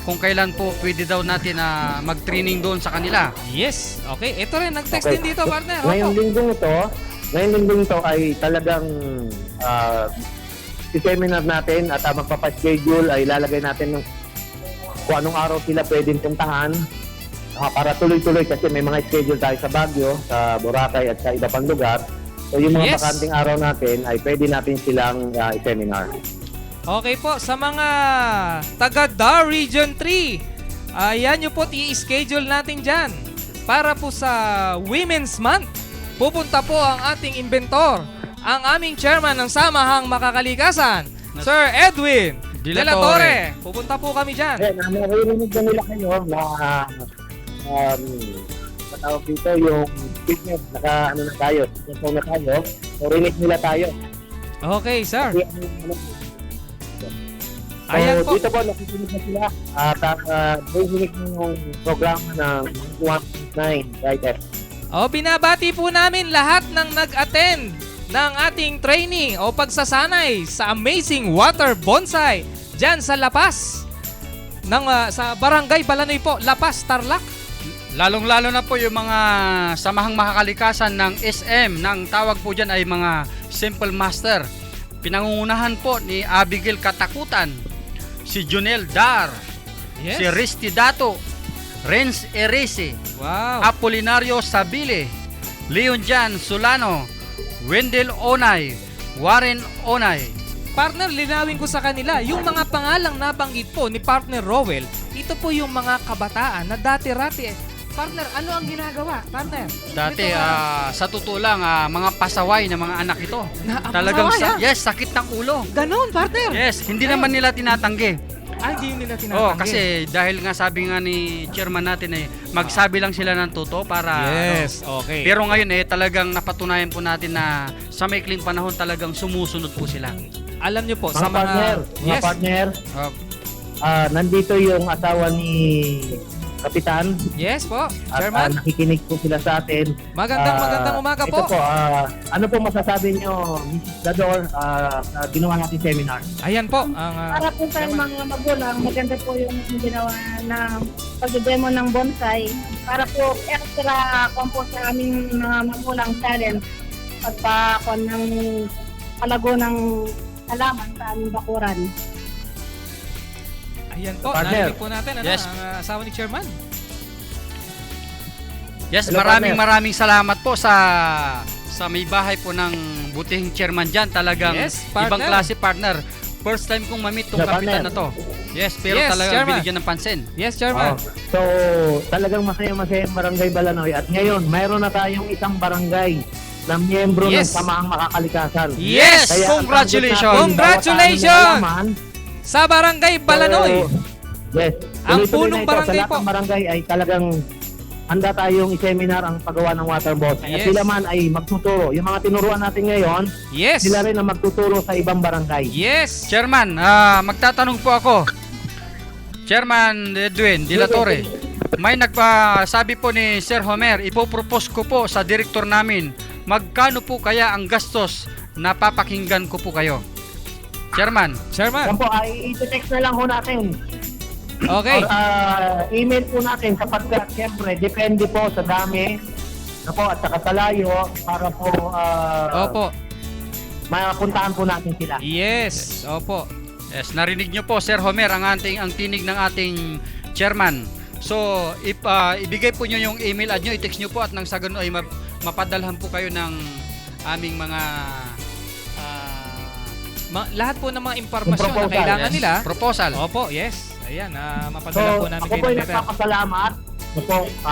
kung kailan po pwede daw natin mag-training doon sa kanila. Yes, okay. Ito rin, nag-text Okay. din dito, partner. Ngayong Opo. linggong ito ay talagang si seminar natin at magpapaschedule ay lalagay natin kung anong araw sila pwedeng puntahan para tuloy-tuloy kasi may mga schedule tayo sa Baguio, sa Boracay at sa iba pang lugar. So yung mga Yes. bakanting araw natin ay pwede natin silang i-seminar. Okay po, sa mga taga DAR Region 3, ayan nyo po, i-schedule natin dyan. Para po sa Women's Month, pupunta po ang ating inventor, ang aming chairman ng Samahang Makakalikasan, Sir Edwin De La Torre. Pupunta po kami dyan. Naririnig na nila kayo na patawag dito yung fitness, naka na tayo, na tayo, narinig nila tayo. Okay, sir. Kasi, Ayan po. dito po, nakikinig na sila at nakikinig ng programa ng 1.9 right at Binabati po namin lahat ng nag-attend ng ating training o pagsasanay sa Amazing Water Bonsai dyan sa La Paz. Sa Barangay Balanoy po, La Paz, Tarlac. Lalong-lalo na po yung mga samahang makakalikasan ng SM, ng tawag po dyan ay mga Simple Master. Pinangungunahan po ni Abigail Katakutan, si Junel Dar, Yes. si Risty Dato, Renz Erese, Wow. Apolinario Sabile, Leon Jan Solano, Wendell Onay, Warren Onay. Partner, linawin ko sa kanila, yung mga pangalang nabanggit po ni Partner Rowell, ito po yung mga kabataan na dati-rati. Partner, ano ang ginagawa? Partner? Dati, ito, sa totoo lang, mga pasaway na mga anak ito. Talagang, pasaway, yes, sakit ng ulo. ganon, partner. Yes, hindi naman nila tinatanggi. Hindi nila tinatanggi. Oh, kasi dahil nga sabi nga ni chairman natin magsabi lang sila ng totoo para Yes, okay. Pero ngayon talagang napatunayan po natin na sa maikling panahon talagang sumusunod po sila. Alam nyo po, mga sa partner, Yes. nandito yung asawa ni Kapitan Yes po, at Chairman. nakikinig po sila sa atin. Magandang umaga ito po. po, ano po masasabi niyo, Mrs. Dador, sa ginawa natin seminar? Ayan po, ang Para po sa Chairman. mga magulang, maganda po yung ginawa na pag-demo ng bonsai. Para po extra compost sa aming mga magulang talent pagpakon ng palago ng halaman sa aming bakuran. Ayan po, Partner. narinig po natin Yes. ang asawa ni Chairman. Yes, Hello, maraming salamat po sa sa may bahay po ng butihing chairman dyan. Talagang Yes, ibang partner. klase partner. First time kong ma-meet tong Yeah, kapitan partner. na to. Yes, pero Yes, talagang chairman. binigyan ng pansin. Yes, Chairman. So, talagang masaya-masaya ang Barangay Balanoy. At ngayon, mayroon na tayong isang barangay na miyembro Yes. ng Samaang Makakalikasan. Yes! Kaya ang Congratulations! target natin, Congratulations! bawat ano Sa Barangay nalalaman, Balanoy. yes. Ang Tuloy-tuloy punong na ito. barangay Sa lahat po. ng barangay ay talagang handa tayong i-seminar ang paggawa ng water bottle. At Yes. sila man ay magtuturo. Yung mga tinuruan natin ngayon, Yes. sila rin ang magtuturo sa ibang barangay. Yes. Chairman, magtatanong po ako. Chairman Edwin De La Torre, may nagpasabi po ni Sir Homer, ipopropose ko po sa direktor namin, magkano po kaya ang gastos na papakinggan ko po kayo? Chairman, Chairman. Yan po, ay i-text na lang ho natin. Okay. Or, email po natin sapagkat siyempre depende po sa dami at saka sa layo para po Opo. mapuntahan po natin sila. Yes. Opo. yes, narinig nyo po Sir Homer ang tinig ng ating chairman. So, ibigay po nyo yung email ad nyo, i-text nyo po at nang sa ganun ay mapadalhan po kayo ng aming mga Lahat po ng mga impormasyon na proposal, kailangan yes, nila. proposal. Opo, yes. Ayan, mapadala So, po namin ako kayo po ay ng letter. nagpapasalamat.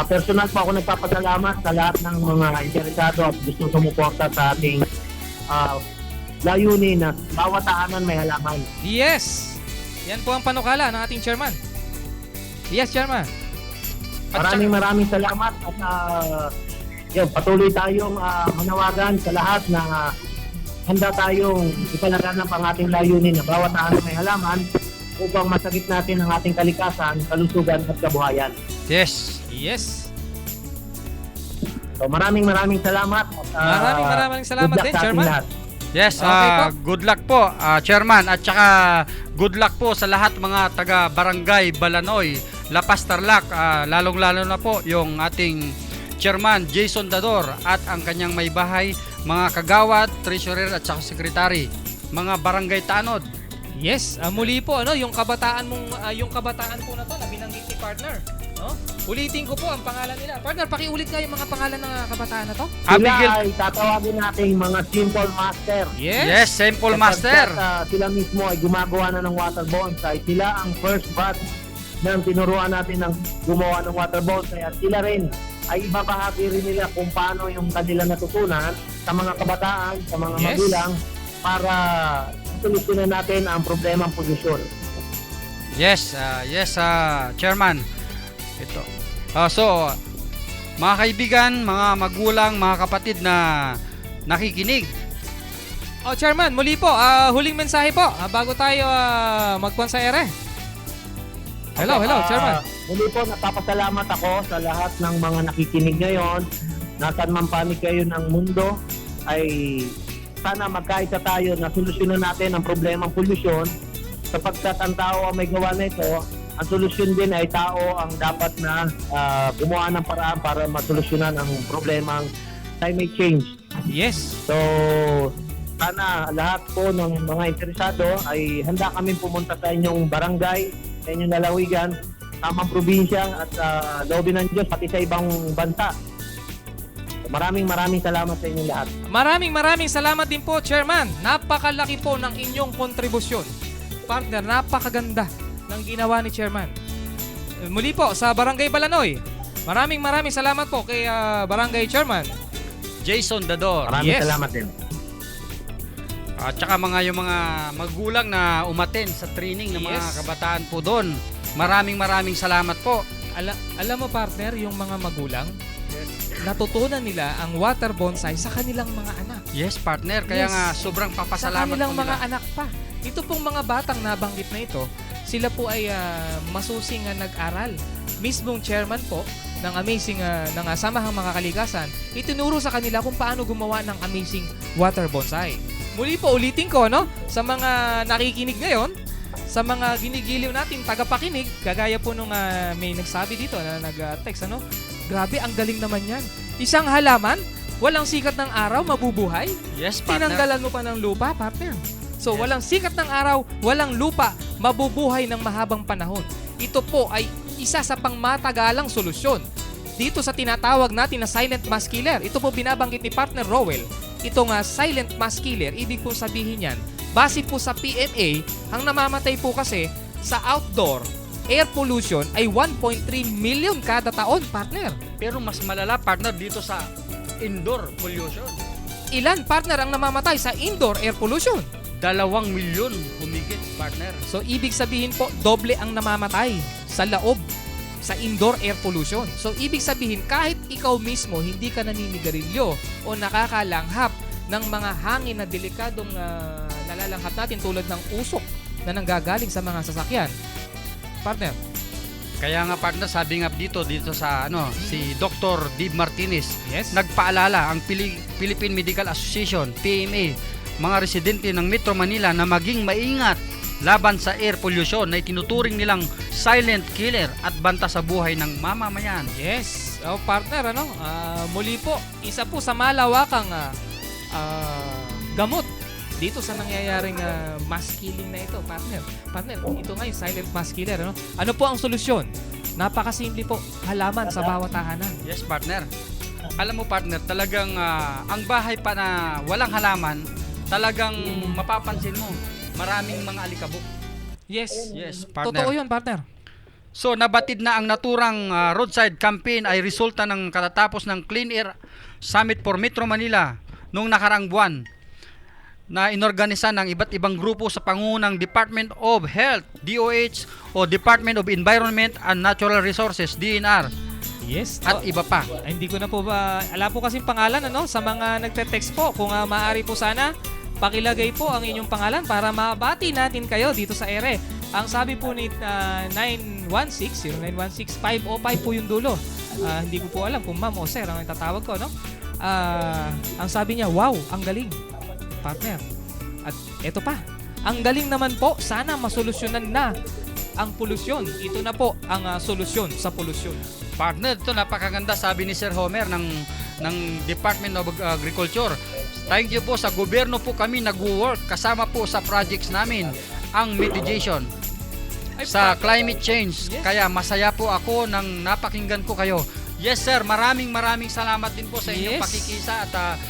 Personal po ako nagpapasalamat sa lahat ng mga interesado at gusto sumuporta sa ating layunin na bawat tahanan may halaman. Yes. Yan po ang panukala ng ating chairman. Yes, Chairman. Maraming salamat at patuloy tayong manawagan sa lahat na handa tayong ipalaganap ang ating layunin na bawat tahanan may halaman upang masagip natin ang ating kalikasan, kalusugan at kabuhayan. Yes. Yes. So maraming salamat at Maraming salamat good luck din, sa ating Chairman. lahat. Yes, Okay po. good luck po, Chairman, at saka good luck po sa lahat mga taga Barangay Balanoy, La Paz, Tarlac, lalong-lalo na po yung ating Chairman Jason Dador at ang kanyang may bahay, mga kagawad, treasurer at saka secretary, mga barangay tanod. Yes, muli po yung kabataan po na to na binanggit ni partner, no? Ulitin ko po ang pangalan nila. Partner, pakiulit nga yung mga pangalan ng kabataan na to. Sila Abigail, ay tatawagin nating mga simple master. yes, Simple Master. Sapagkat, sila mismo ay gumagawa na ng water bonsai. Sila ang first batch ng tinuruan natin ng gumawa ng water bonsai at sila rin ay ibabahagi rin nila kung paano yung kanila natutunan sa mga kabataan, sa mga Yes. magulang para solusyonan natin ang problemang polusyon. Yes, Chairman. Ito. So, mga kaibigan, mga magulang, mga kapatid na nakikinig. Chairman, muli po, huling mensahe po bago tayo magpuan sa ere. Hello, Chairman. Muli po, napapasalamat ako sa lahat ng mga nakikinig ngayon. Nasaan man panig kayo ng mundo, ay sana magkaisa tayo na solusyonan natin ang problemang polusyon sapagkat ang tao ang may gawa na ito. Ang solusyon din ay tao ang dapat na gumawa ng paraan para masolusyonan ang problemang climate change. Yes. So, sana lahat po ng mga interesado ay handa kami pumunta sa inyong barangay, sa inyong lalawigan, tamang probinsya at loobin ng Diyos pati sa ibang bansa. Maraming salamat sa inyong lahat. Maraming salamat din po, Chairman. Napakalaki po ng inyong kontribusyon. Partner, napakaganda ng ginawa ni Chairman. Muli po sa Barangay Balanoy. Maraming salamat po kay Barangay Chairman Jason Dador. Maraming Yes. salamat din. At saka yung mga magulang na umaten sa training ng mga Yes. kabataan po doon. Maraming salamat po. Alam mo, partner, yung mga magulang, natutunan nila ang water bonsai sa kanilang mga anak. Yes, partner. Kaya Yes. nga sobrang Sa papasalamat kanilang po mga nila. anak pa. Ito pong mga batang nabanggit na ito, sila po ay masusing nag-aral. Mismong chairman po ng amazing ng Samahang Mga Kalikasan, itinuro sa kanila kung paano gumawa ng amazing water bonsai. Muli po ulitin ko, no, sa mga nakikinig ngayon, sa mga ginigiliw natin tagapakinig, kagaya po nung may nagsabi dito na nag-text, grabe, ang galing naman yan. Isang halaman, walang sikat ng araw, mabubuhay. Yes, partner. Tinanggalan mo pa ng lupa, partner. So, Yes. walang sikat ng araw, walang lupa, mabubuhay ng mahabang panahon. Ito po ay isa sa pangmatagalang solusyon dito sa tinatawag natin na silent mass killer. Ito po binabanggit ni partner Rowell. Itong silent mass killer, ibig po sabihin yan, base po sa PMA, ang namamatay po kasi sa outdoor air pollution ay 1.3 million kada taon, partner. Pero mas malala, partner, dito sa indoor pollution. Ilan, partner, ang namamatay sa indoor air pollution? 2 milyon humigit, partner. So, ibig sabihin po, doble ang namamatay sa loob sa indoor air pollution. So, ibig sabihin, kahit ikaw mismo hindi ka naninigarilyo o nakakalanghap ng mga hangin na delikadong nalalanghap natin tulad ng usok na nanggagaling sa mga sasakyan. Partner. Kaya nga, partner, sabi nga dito sa si Dr. Dave Martinez, Yes. nagpaalala ang Philippine Medical Association, PMA, mga residente ng Metro Manila na maging maingat laban sa air pollution na itinuturing nilang silent killer at banta sa buhay ng mamamayan. Yes. Partner, muli po, isa po sa malawakang gamot dito sa nangyayaring mass killing na ito, partner. Partner, ito nga yung silent mass killer. Ano po ang solusyon? Napakasimple po, halaman sa bawat tahanan. Yes, partner. Alam mo, partner, talagang ang bahay pa na walang halaman, talagang mapapansin mo, maraming mga alikabok. Yes. Yes, partner. Totoo yun, partner. So, nabatid na ang naturang roadside campaign ay resulta ng katatapos ng Clean Air Summit for Metro Manila noong nakarang buwan na inorganisa ng iba't ibang grupo sa pangunang Department of Health, DOH, o Department of Environment and Natural Resources, DNR, Yes. at iba pa. Hindi ko na po ba, alam po kasing pangalan, sa mga nagte-text po, kung maaari po sana, pakilagay po ang inyong pangalan para mabati natin kayo dito sa ere. Ang sabi po ni 0916-505 po yung dulo. Hindi ko po alam kung ma'am o sir ang tatawag ko, ang sabi niya, wow, ang galing, partner. At eto pa, ang galing naman po, sana masolusyonan na ang polusyon. Ito na po ang solusyon sa polusyon. Partner, ito napakaganda, sabi ni Sir Homer ng Department of Agriculture. Thank you po, sa gobyerno po kami nag-work kasama po sa projects namin ang mitigation sa climate change. Yes. Kaya masaya po ako nang napakinggan ko kayo. Yes sir, maraming salamat din po sa inyong Yes. pakikisa at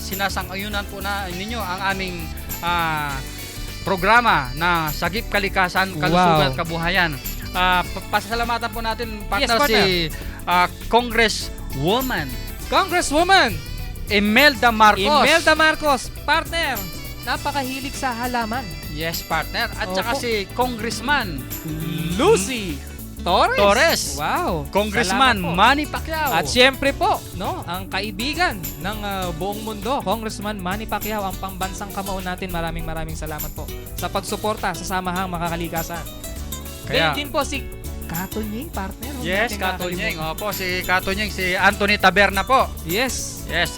sinasang-ayunan po na ninyo ang aming programa na Sagip Kalikasan, Kalusugan at Kabuhayan. Pasalamatan po natin, partner, partner. si Congresswoman Imelda Marcos, partner, napakahilig sa halaman. Yes, partner. At Opo. saka si Congressman Lucy Torres. Wow. Congressman Salamat po. Manny Pacquiao. At syempre po, ang kaibigan ng buong mundo, Congressman Manny Pacquiao, ang pambansang kamao natin. Maraming salamat po sa pagsuporta sa Samahang Makakalikasan. Kaya din po si Katunying, partner. Huwag Yes, natin Katunying. kakalimutan. Opo, si Katunying, si Anthony Taberna po. Yes. Yes,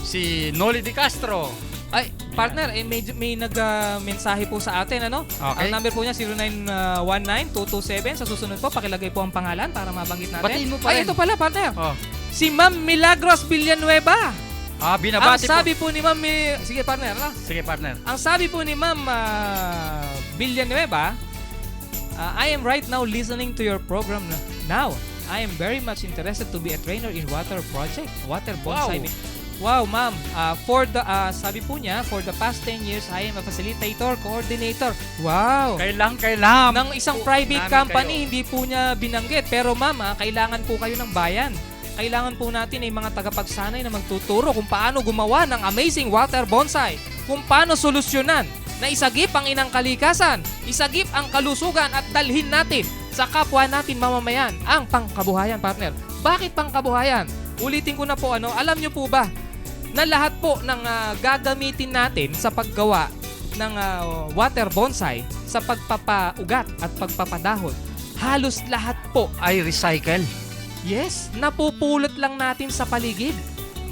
si Noli Di Castro. Ay, partner, may nag-mensahe po sa atin, Okay. Ang number po niya 0919-227. Sa susunod po, pakilagay po ang pangalan para mabanggit natin. Batiin mo pa Ay, rin. ito pala, partner. Oh. Si Ma'am Milagros Villanueva. Ang Binabati sabi po. po ni Ma'am sige, partner, Sige, partner. Ang sabi po ni Ma'am Villanueva, I am right now listening to your program now. I am very much interested to be a trainer in water bonsai. Wow, ma'am. Sabi po niya, for the past 10 years, I am a facilitator, coordinator. Wow. Kailang. Ng isang private company, hindi po niya binanggit. Pero ma'am, kailangan po kayo ng bayan. Kailangan po natin ay mga tagapagsanay na magtuturo kung paano gumawa ng amazing water bonsai. Kung paano solusyonan na isagip ang inang kalikasan, isagip ang kalusugan at dalhin natin sa kapwa natin mamamayan ang pangkabuhayan, partner. Bakit pangkabuhayan? Ulitin ko na po, alam niyo po ba na lahat po ng gagamitin natin sa paggawa ng water bonsai, sa pagpapaugat at pagpapadahon, halos lahat po, Ay recycle. yes, napupulot lang natin sa paligid.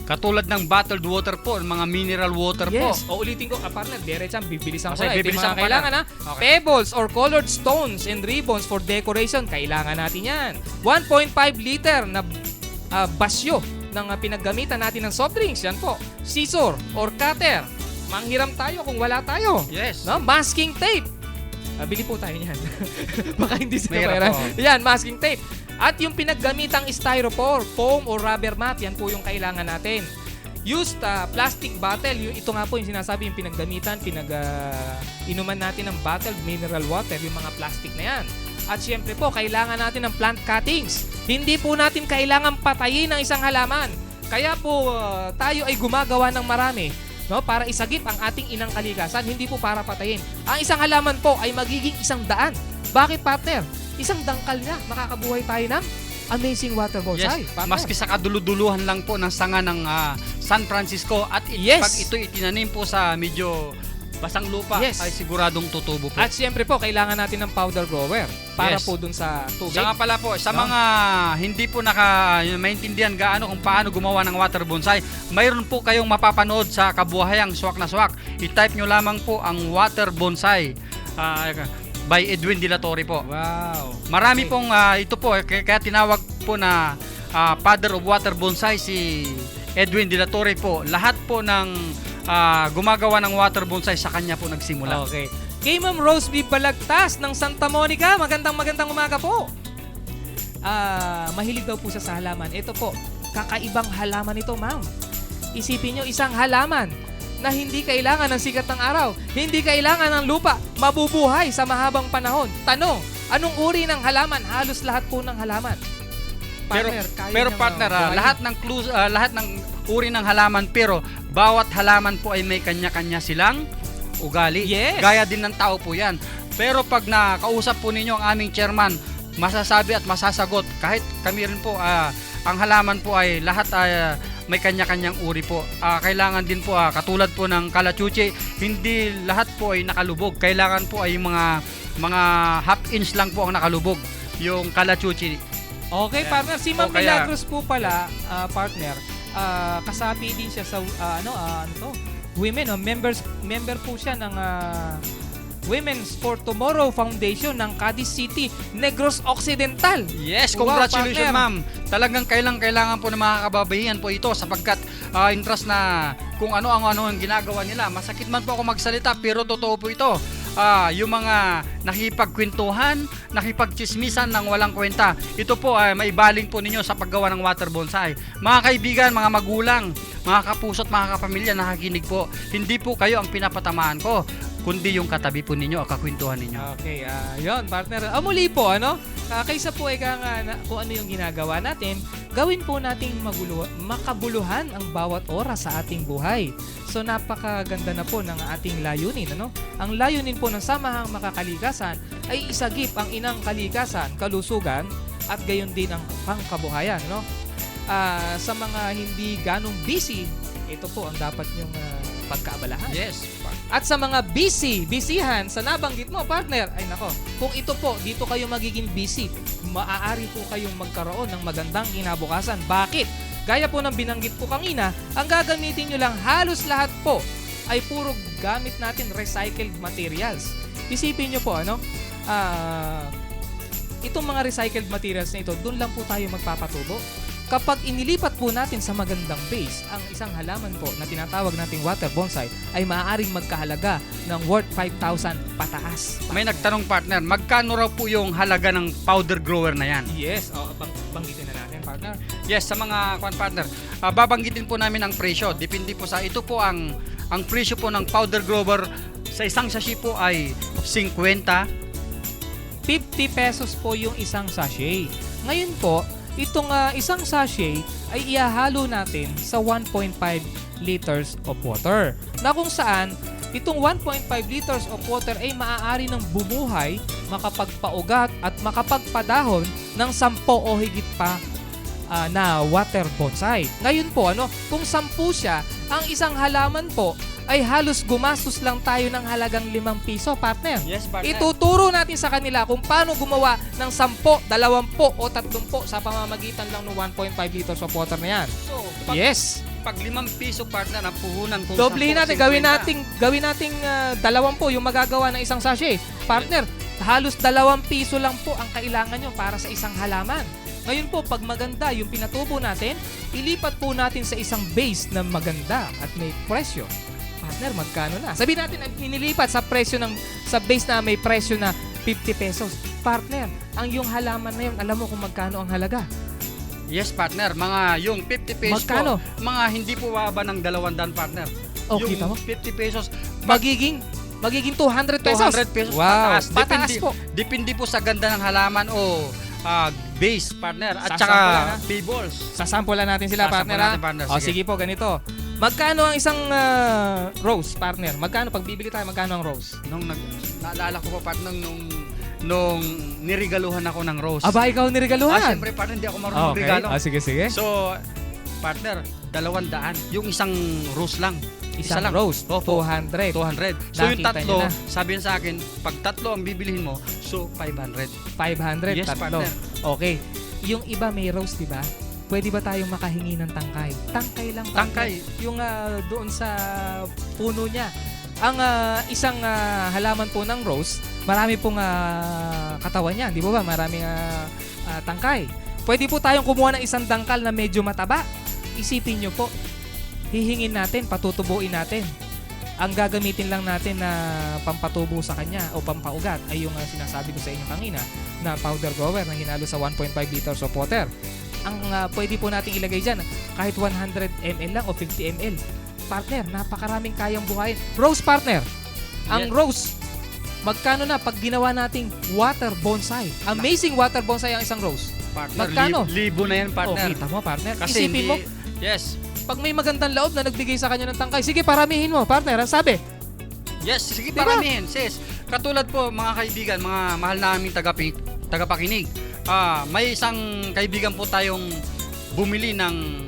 Katulad ng bottled water po, mga mineral water po. Yes. O ulitin ko, partner, diretsang bibilisan ko Sige, na. Ito yung bibilisan mga ko na. kailangan, Okay. Pebbles or colored stones and ribbons for decoration. Kailangan natin yan. 1.5 liter na basyo ng pinaggamitan natin ng soft drinks. Yan po. Scissor or cutter. Manghiram tayo kung wala tayo. Yes. Masking tape. Bili po tayo niyan. Baka hindi sila Mahirap pera. po. Yan, masking tape. At yung pinaggamitang styrofoam, foam or rubber mat, yan po yung kailangan natin. Used plastic bottle, ito nga po yung sinasabi, yung pinaggamitan, inuman natin ng bottled mineral water, yung mga plastic na yan. At syempre po, kailangan natin ng plant cuttings. Hindi po natin kailangan patayin ang isang halaman. Kaya po tayo ay gumagawa ng marami, no, para isagip ang ating inang kalikasan, hindi po para patayin. Ang isang halaman po ay magiging 100. Bakit, partner? Isang dangkal niya, makakabuhay tayo ng amazing water bonsai. Yes, partner. maski sa kaduluduluhan lang po ng sanga ng San Francisco at Yes. pag ito itinanim po sa medyo basang lupa, Yes. ay siguradong tutubo po. At siyempre po, kailangan natin ng powder grower para Yes. po dun sa tubig. Siya nga pala po, sa No? mga hindi po maintindihan gaano kung paano gumawa ng water bonsai, mayroon po kayong mapapanood sa Kabuhayang Swak na Swak. I-type nyo lamang po ang water bonsai by Edwin De La Torre po. Wow. Marami Okay. pong ito po, kaya tinawag po na father of water bonsai si Edwin De La Torre po. Lahat po ng gumagawa ng water bonsai sa kanya po nagsimula. Okay. Kay Ma'am Rose B. Balagtas ng Santa Monica, magandang umaga po. Mahilig daw po siya sa halaman. Ito po, kakaibang halaman ito, ma'am. Isipin nyo, isang halaman na hindi kailangan ng sikat ng araw, hindi kailangan ng lupa, mabubuhay sa mahabang panahon. Tanong, anong uri ng halaman? Halos lahat po ng halaman. Partner, kaya Pero niyang, partner, buhayin. lahat ng uri ng halaman, pero bawat halaman po ay may kanya-kanya silang ugali. Yes. Gaya din ng tao po yan. Pero pag nakausap po ninyo ang aming chairman, masasabi at masasagot, kahit kami rin po, ang halaman po ay lahat may kanya-kanyang uri po. Kailangan din po, katulad po ng kalachuchi, hindi lahat po ay nakalubog. Kailangan po ay mga half inch lang po ang nakalubog, yung kalachuchi. Okay, Ayan. partner. Si Ma'am O, kaya- Milagros po pala, partner, kasabi din siya sa, women, member po siya ng Women's for Tomorrow Foundation ng Cadiz City, Negros Occidental. Yes, Wow, congratulations partner. ma'am. Talagang kailangan po ng mga kababaihan po ito sapagkat interest na kung ano ang ginagawa nila. Masakit man po ako magsalita pero totoo po ito. Yung mga nakipagkwentuhan, nakipagchismisan ng walang kwenta. Ito po ay maibaling po ninyo sa paggawa ng water bonsai. Mga kaibigan, mga magulang, mga kapuso at mga kapamilya, nakikinig po. Hindi po kayo ang pinapatamaan ko, kundi yung katabi po ninyo, kakwentuhan ninyo. Okay, yun, partner. Muli po, kaysa po kung ano yung ginagawa natin, gawin po nating makabuluhan ang bawat oras sa ating buhay. So, napakaganda na po ng ating layunin, Ang layunin po ng Samahang Makakalikasan ay isagip ang inang kalikasan, kalusugan, at gayon din ang pangkabuhayan, sa mga hindi ganong busy, ito po ang dapat nyong pagkaabalahan. Yes. At sa mga bisihan sa nabanggit mo, partner, ay nako, kung ito po, dito kayo magiging busy, maaari po kayong magkaroon ng magandang kinabukasan. Bakit? Gaya po ng binanggit ko kanina, ang gagamitin nyo lang halos lahat po ay puro gamit natin recycled materials. Isipin nyo po, itong mga recycled materials na ito, doon lang po tayo magpapatubo. Kapag inilipat po natin sa magandang base, ang isang halaman po na tinatawag nating water bonsai ay maaaring magkahalaga ng worth 5,000 pataas. May nagtanong partner, magkano raw po yung halaga ng powder grower na yan? Yes, banggitin na natin, partner. Yes, sa mga partner, babanggitin po namin ang presyo. Depende po sa ito po ang presyo po ng powder grower sa isang sachet po ay 50. 50 pesos po yung isang sachet. Ngayon po, itong isang sachet ay ihahalo natin sa 1.5 liters of water. Na kung saan, itong 1.5 liters of water ay maaari ng bumuhay, makapagpaugat at makapagpadahon ng 10 o higit pa na water bonsai. Ngayon po, kung 10 siya, ang isang halaman po ay halos gumastos lang tayo ng halagang 5 piso, partner. Yes, partner. Ituturo natin sa kanila kung paano gumawa ng 10, 20 o 30 sa pamamagitan lang ng 1.5 liters of water na yan. So, Yes. pag 5 piso partner ang puhunan kung Doble 10, natin, 50. gawin nating 20 yung magagawa ng isang sachet. Partner, halos 2 piso lang po ang kailangan nyo para sa isang halaman. Ngayon po, pag maganda yung pinatubo natin, ilipat po natin sa isang base na maganda at may presyo. partner, magkano na? Sabihin natin, inilipat sa base na may presyo na 50 pesos. Partner, ang yung halaman na yun, alam mo kung magkano ang halaga? Yes, partner. Mga yung 50 pesos Magkano? po, mga hindi po bababa ng 200, partner. Oh, yung kita mo? 50 pesos, Magiging 200 pesos. 200 pesos Wow, pataas. pataas po. Depende po sa ganda ng halaman o base, partner. At Sasampulan saka na. pebbles. Sasampulan natin sila, Sasampulan partner. natin, partner. O, Sige. sige po, ganito. Magkano ang isang rose, partner? Magkano, pag bibili tayo, magkano ang rose? Naalala ko po, partner, nung nirigaluhan ako ng rose. Aba, ikaw niregaluhan. Siyempre, partner, hindi ako marunong Okay. regalo. Sige, sige. So, partner, 200. Yung isang rose lang. Isang Isa lang. rose, Opo. 200. 200. So, yung Nakita tatlo, niyo na. sabi niya sa akin, pag tatlo ang bibilihin mo, so 500. 500, Yes, tatlo. partner. Okay. Yung iba may rose, di ba? Pwede ba tayong makahingi ng tangkay? Tangkay lang, partner. Tangkay. Yung doon sa puno niya. Ang isang halaman po ng rose, marami pong katawan niya, di ba? Maraming tangkay. Pwede po tayong kumuha ng isang dangkal na medyo mataba. Isipin nyo po, hihingin natin, patutubuin natin. Ang gagamitin lang natin na pampatubo sa kanya o pampaugat ay yung sinasabi ko sa inyo kanina na powder grower na hinalo sa 1.5 liters of water. Ang pwede po nating ilagay dyan, kahit 100 ml lang o 50 ml. Partner, napakaraming kayang buhayin. Rose, partner. Ang Yes. rose, magkano na pag ginawa nating water bonsai? Amazing water bonsai ang isang rose. Partner, Magkano? libo na yan, partner. Oh, kita mo, partner. Kasi Isipin hindi, mo, yes. pag may magandang loob na nagbigay sa kanya ng tangkay, sige, paramihin mo, partner. Ang sabi, Yes, sige, Diba? paramihin, sis. Katulad po, mga kaibigan, mga mahal naming tagapakinig. May isang kaibigan po tayong bumili ng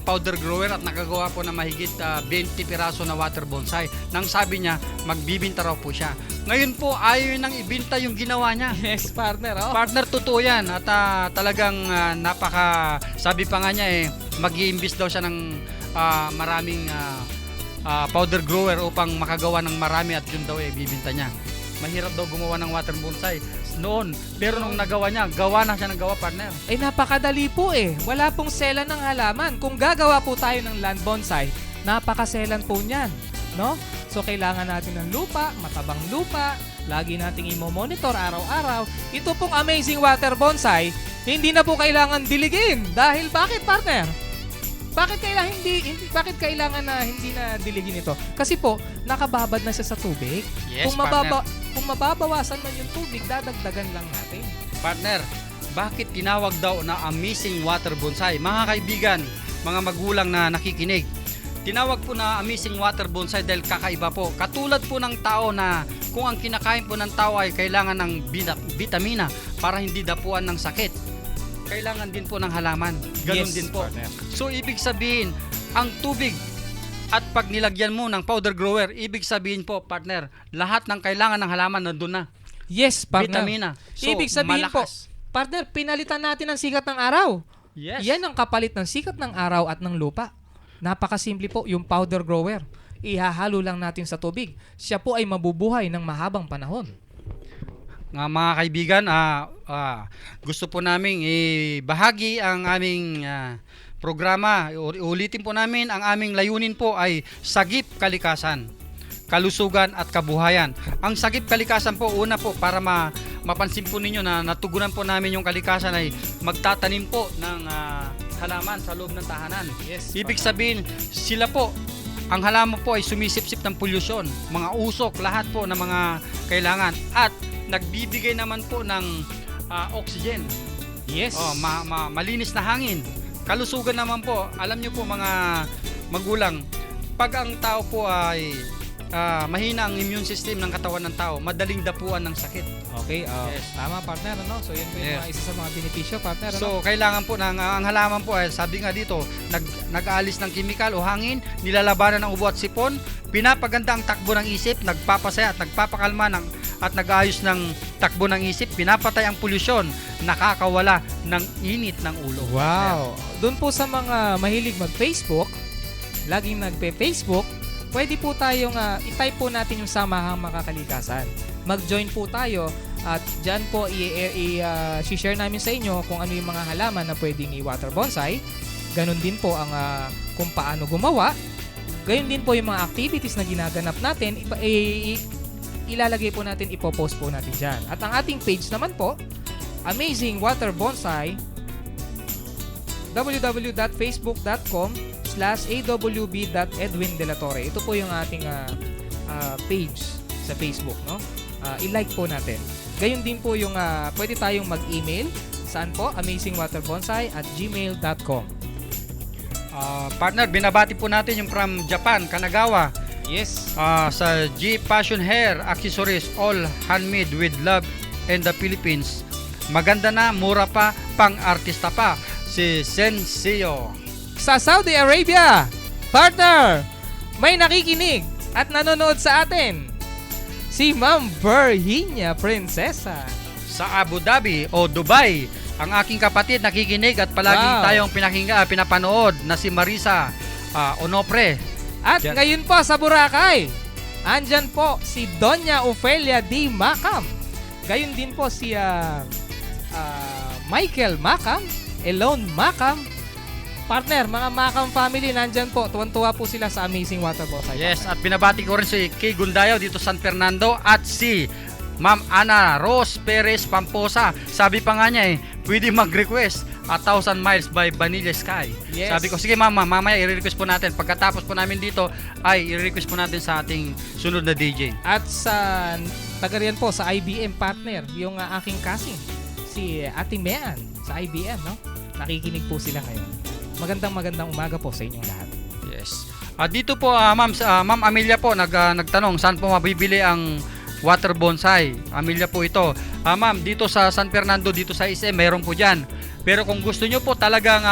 powder grower at nakagawa po na mahigit 20 piraso na water bonsai. Nang sabi niya, magbibinta raw po siya. Ngayon po, ayaw nang ibinta yung ginawa niya. yes, partner. Oh. Partner, totoo yan. At talagang sabi pa nga niya mag-i-invest daw siya ng maraming powder grower upang makagawa ng marami at yun daw bibinta niya. Mahirap daw gumawa ng water bonsai noon. Pero nung nagawa niya, gawa na siya ng gawa, partner. Ay napakadali po eh. Wala pong selan ng halaman. Kung gagawa po tayo ng land bonsai, napakaselan po niyan, no? So kailangan natin ng lupa, matabang lupa, lagi nating i-monitor araw-araw. Ito pong amazing water bonsai, hindi na po kailangan diligin. Dahil bakit, partner? Bakit kailangan na hindi na diligin ito? Kasi po, nakababad na siya sa tubig. Yes, Kung partner. kung mababawasan man yung tubig, dadagdagan lang natin. Partner, bakit tinawag daw na amazing water bonsai? Mga kaibigan, mga magulang na nakikinig, tinawag po na amazing water bonsai dahil kakaiba po. Katulad po ng tao na kung ang kinakain po ng tao ay kailangan ng vitamina para hindi dapuan ng sakit. Kailangan din po ng halaman. Ganun Yes, din po. partner. So, ibig sabihin, ang tubig at pag nilagyan mo ng powder grower, ibig sabihin po, partner, lahat ng kailangan ng halaman nandun na. Yes, partner. Vitamina. So, Ibig sabihin malakas. po, partner, pinalitan natin ang sikat ng araw. Yes. Yan ang kapalit ng sikat ng araw at ng lupa. Napakasimple po, yung powder grower. Ihahalo lang natin sa tubig. Siya po ay mabubuhay ng mahabang panahon. Mga kaibigan, gusto po naming ibahagi ang aming programa. Ulitin po namin, ang aming layunin po ay sagip kalikasan, kalusugan at kabuhayan. Ang sagip kalikasan po, una po, para mapansin po ninyo na natugunan po namin yung kalikasan ay magtatanim po ng halaman sa loob ng tahanan. Yes, Ibig sabihin, sila po, ang halaman po ay sumisipsip ng polusyon, mga usok, lahat po ng mga kailangan. At nagbibigay naman po ng oxygen. Yes. Malinis na hangin. Kalusugan naman po, alam nyo po mga magulang, pag ang tao po ay mahina ang immune system ng katawan ng tao, madaling dapuan ng sakit. Okay, Yes. tama, partner, ano? So yan po yung Yes. mga isa sa mga benepisyo, partner, ano? So kailangan po ang halaman po ay sabi nga dito, nag-aalis ng kimikal o hangin, nilalabanan ng ubo at sipon, pinapaganda ang takbo ng isip, nagpapasaya at nagpapakalma at nag-aayos ng takbo ng isip, pinapatay ang polusyon, nakakawala ng init ng ulo. Wow. Doon po sa mga mahilig mag-Facebook, laging nagpe-Facebook, pwede po tayong i-type po natin yung Samahang Makakalikasan. Mag-join po tayo at dyan po i-share namin sa inyo kung ano yung mga halaman na pwedeng i-water bonsai. Ganon din po ang kung paano gumawa. Gayon din po yung mga activities na ginaganap natin, ilalagay po natin, ipopost po natin dyan. At ang ating page naman po, Amazing Water Bonsai, www.facebook.com/awb.edwindelatore. Ito po yung ating page sa Facebook, no? I-like po natin. Gayon din po yung pwede tayong mag-email. Saan po? amazingwaterbonsai@gmail.com. Partner, binabati po natin yung from Japan, Kanagawa. Yes. Sa G Passion Hair Accessories, all handmade with love in the Philippines. Maganda na, mura pa, pang-artista pa. Si Senseo. Sa Saudi Arabia, partner, may nakikinig at nanonood sa atin. Si Ma'am Virginia Princesa. Sa Abu Dhabi o Dubai, ang aking kapatid nakikinig at palaging Wow. tayong pinapanood na si Marisa Onofre. At Diyan. ngayon po sa Boracay, andyan po si Doña Ofelia D. Macam. Gayon din po si Michael Macam, Elone Macam. Partner, mga Macam family, nandyan po. Tuwan-tuwa po sila sa Amazing Water Bonsai. Yes, at binabati ko rin si Kay Gundayo dito San Fernando at si Ma'am Ana Rose Perez Pamposa. Sabi pa nga niya pwede mag-request 1,000 Miles by Vanilla Sky. Yes. Sabi ko, sige mama, mamaya i-request po natin. Pagkatapos po namin dito, ay i-request po natin sa ating sunod na DJ. At sa taga riyan po sa IBM partner, yung aking kasing, si Ating Mean sa IBM, no? Nakikinig po sila ngayon. Magandang umaga po sa inyong lahat. Yes. Dito po, Ma'am Amelia po, nagtanong, saan po mabibili ang water bonsai? Amelia po ito. Ma'am, dito sa San Fernando, dito sa SM, meron po dyan. Pero kung gusto nyo po talagang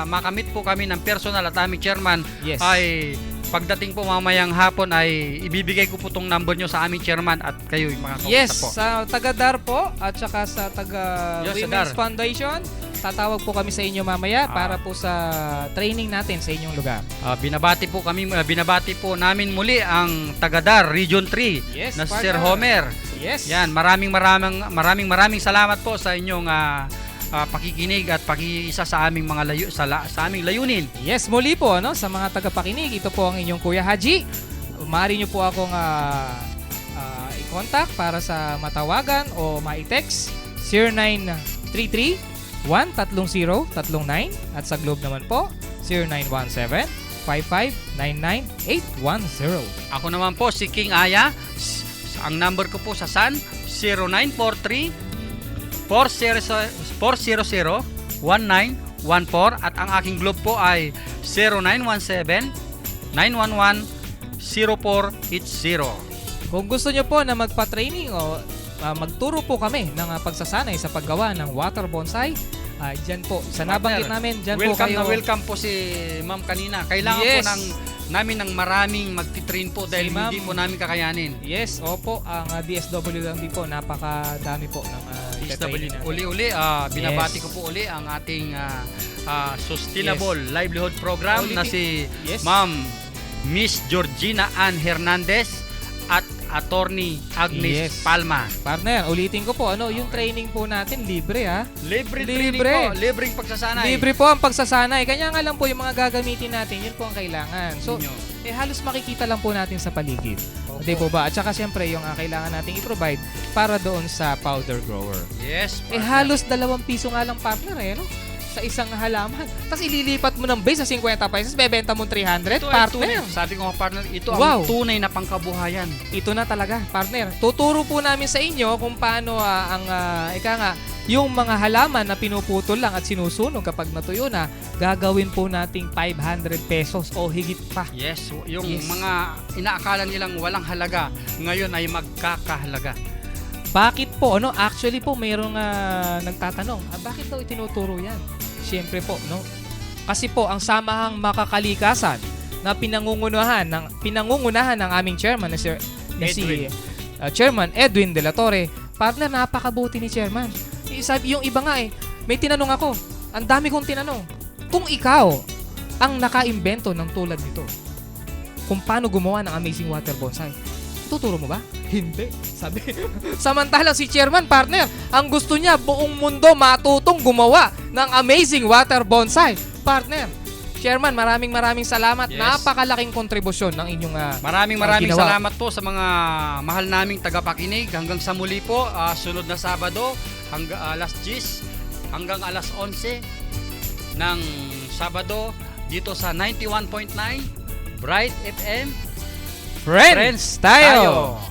makamit po kami ng personal at aming chairman, Yes. ay pagdating po mamayang hapon ay ibibigay ko po tong number nyo sa aming chairman at kayo yung mga kausap Yes, po. sa taga DAR po at saka sa taga Yes, sa Women's DAR. Foundation, tatawag po kami sa inyo mamaya para po sa training natin sa inyong lugar. Binabati po namin muli ang taga-DAR Region 3 Yes, na si partner. Sir Homer. Yes. Yan, maraming salamat po sa inyong pakikinig at pakiisa sa aming mga sa aming layunin. Yes, muli po sa mga tagapakinig, ito po ang inyong Kuya Haji. Maaari niyo po akong i-contact para sa matawagan o ma-text 0933-130-39 at sa Globe naman po 0917-5599-810. Ako naman po si King Aya. Ang number ko po sa Sun 0943-400-1914 at ang aking Globe po ay 0917-911-0480. Kung gusto nyo po na magpa-training o magturo po kami ng pagsasanay sa paggawa ng water bonsai, dyan po, sa nabanggit namin, dyan po kayo. Welcome po si Ma'am kanina. Kailangan Yes. po namin ng maraming magti-train po dahil Si Ma'am. hindi po namin kakayanin. Yes, opo, ang DSW lang din po, napakadami po ng training natin. Uli-uli, binabati Yes. ko po uli ang ating Sustainable Livelihood Program na si Yes. Ma'am Miss Georgina Ann Hernandez at Attorney Agnes Yes. Palma. Partner, ulitin ko po, yung training po natin, libre ha. Libre Libre. training po, libreng pagsasanay. Libre po ang pagsasanay. Kanya nga lang po yung mga gagamitin natin, yun po ang kailangan. So, Ninyo. halos makikita lang po natin sa paligid. Opo. Hindi po ba? At saka siyempre, yung kailangan nating i-provide para doon sa powder grower. Yes. Halos 2 piso nga lang partner no? Sa isang halaman. Tapos ililipat mo ng base sa 50 pesos, bebenta mo 300, Ito ay partner. tunay. Sabi ko nga partner, ito Wow. ang tunay na pangkabuhayan. Ito na talaga, partner. Tuturo po namin sa inyo kung paano yung mga halaman na pinuputol lang at sinusunog kapag natuyo na, gagawin po nating 500 pesos o higit pa. Yes, yung Yes. mga inaakala nilang walang halaga, ngayon ay magkakahalaga. Bakit po? Actually po, mayroong nagtatanong, bakit daw itinuturo yan? Siyempre po, kasi po, ang Samahang Makakalikasan na pinangungunahan ng aming chairman na si Chairman Edwin De La Torre, partner, napakabuti ni Chairman. Yung iba nga may tinanong ako, ang dami kong tinanong, kung ikaw ang nakaimbento ng tulad nito, kung paano gumawa ng Amazing Water Bonsai, tuturo mo ba? Hindi. Sabi. Samantalang si Chairman, partner, ang gusto niya buong mundo matutong gumawa ng Amazing Water Bonsai. Partner, Chairman, maraming salamat. Yes. Napakalaking kontribusyon ng inyong Maraming ginawa. salamat po sa mga mahal naming tagapakinig. Hanggang sa muli po, sunod na Sabado, hanggang alas 10 hanggang alas 11 ng Sabado dito sa 91.9 Bright FM. Friends tayo!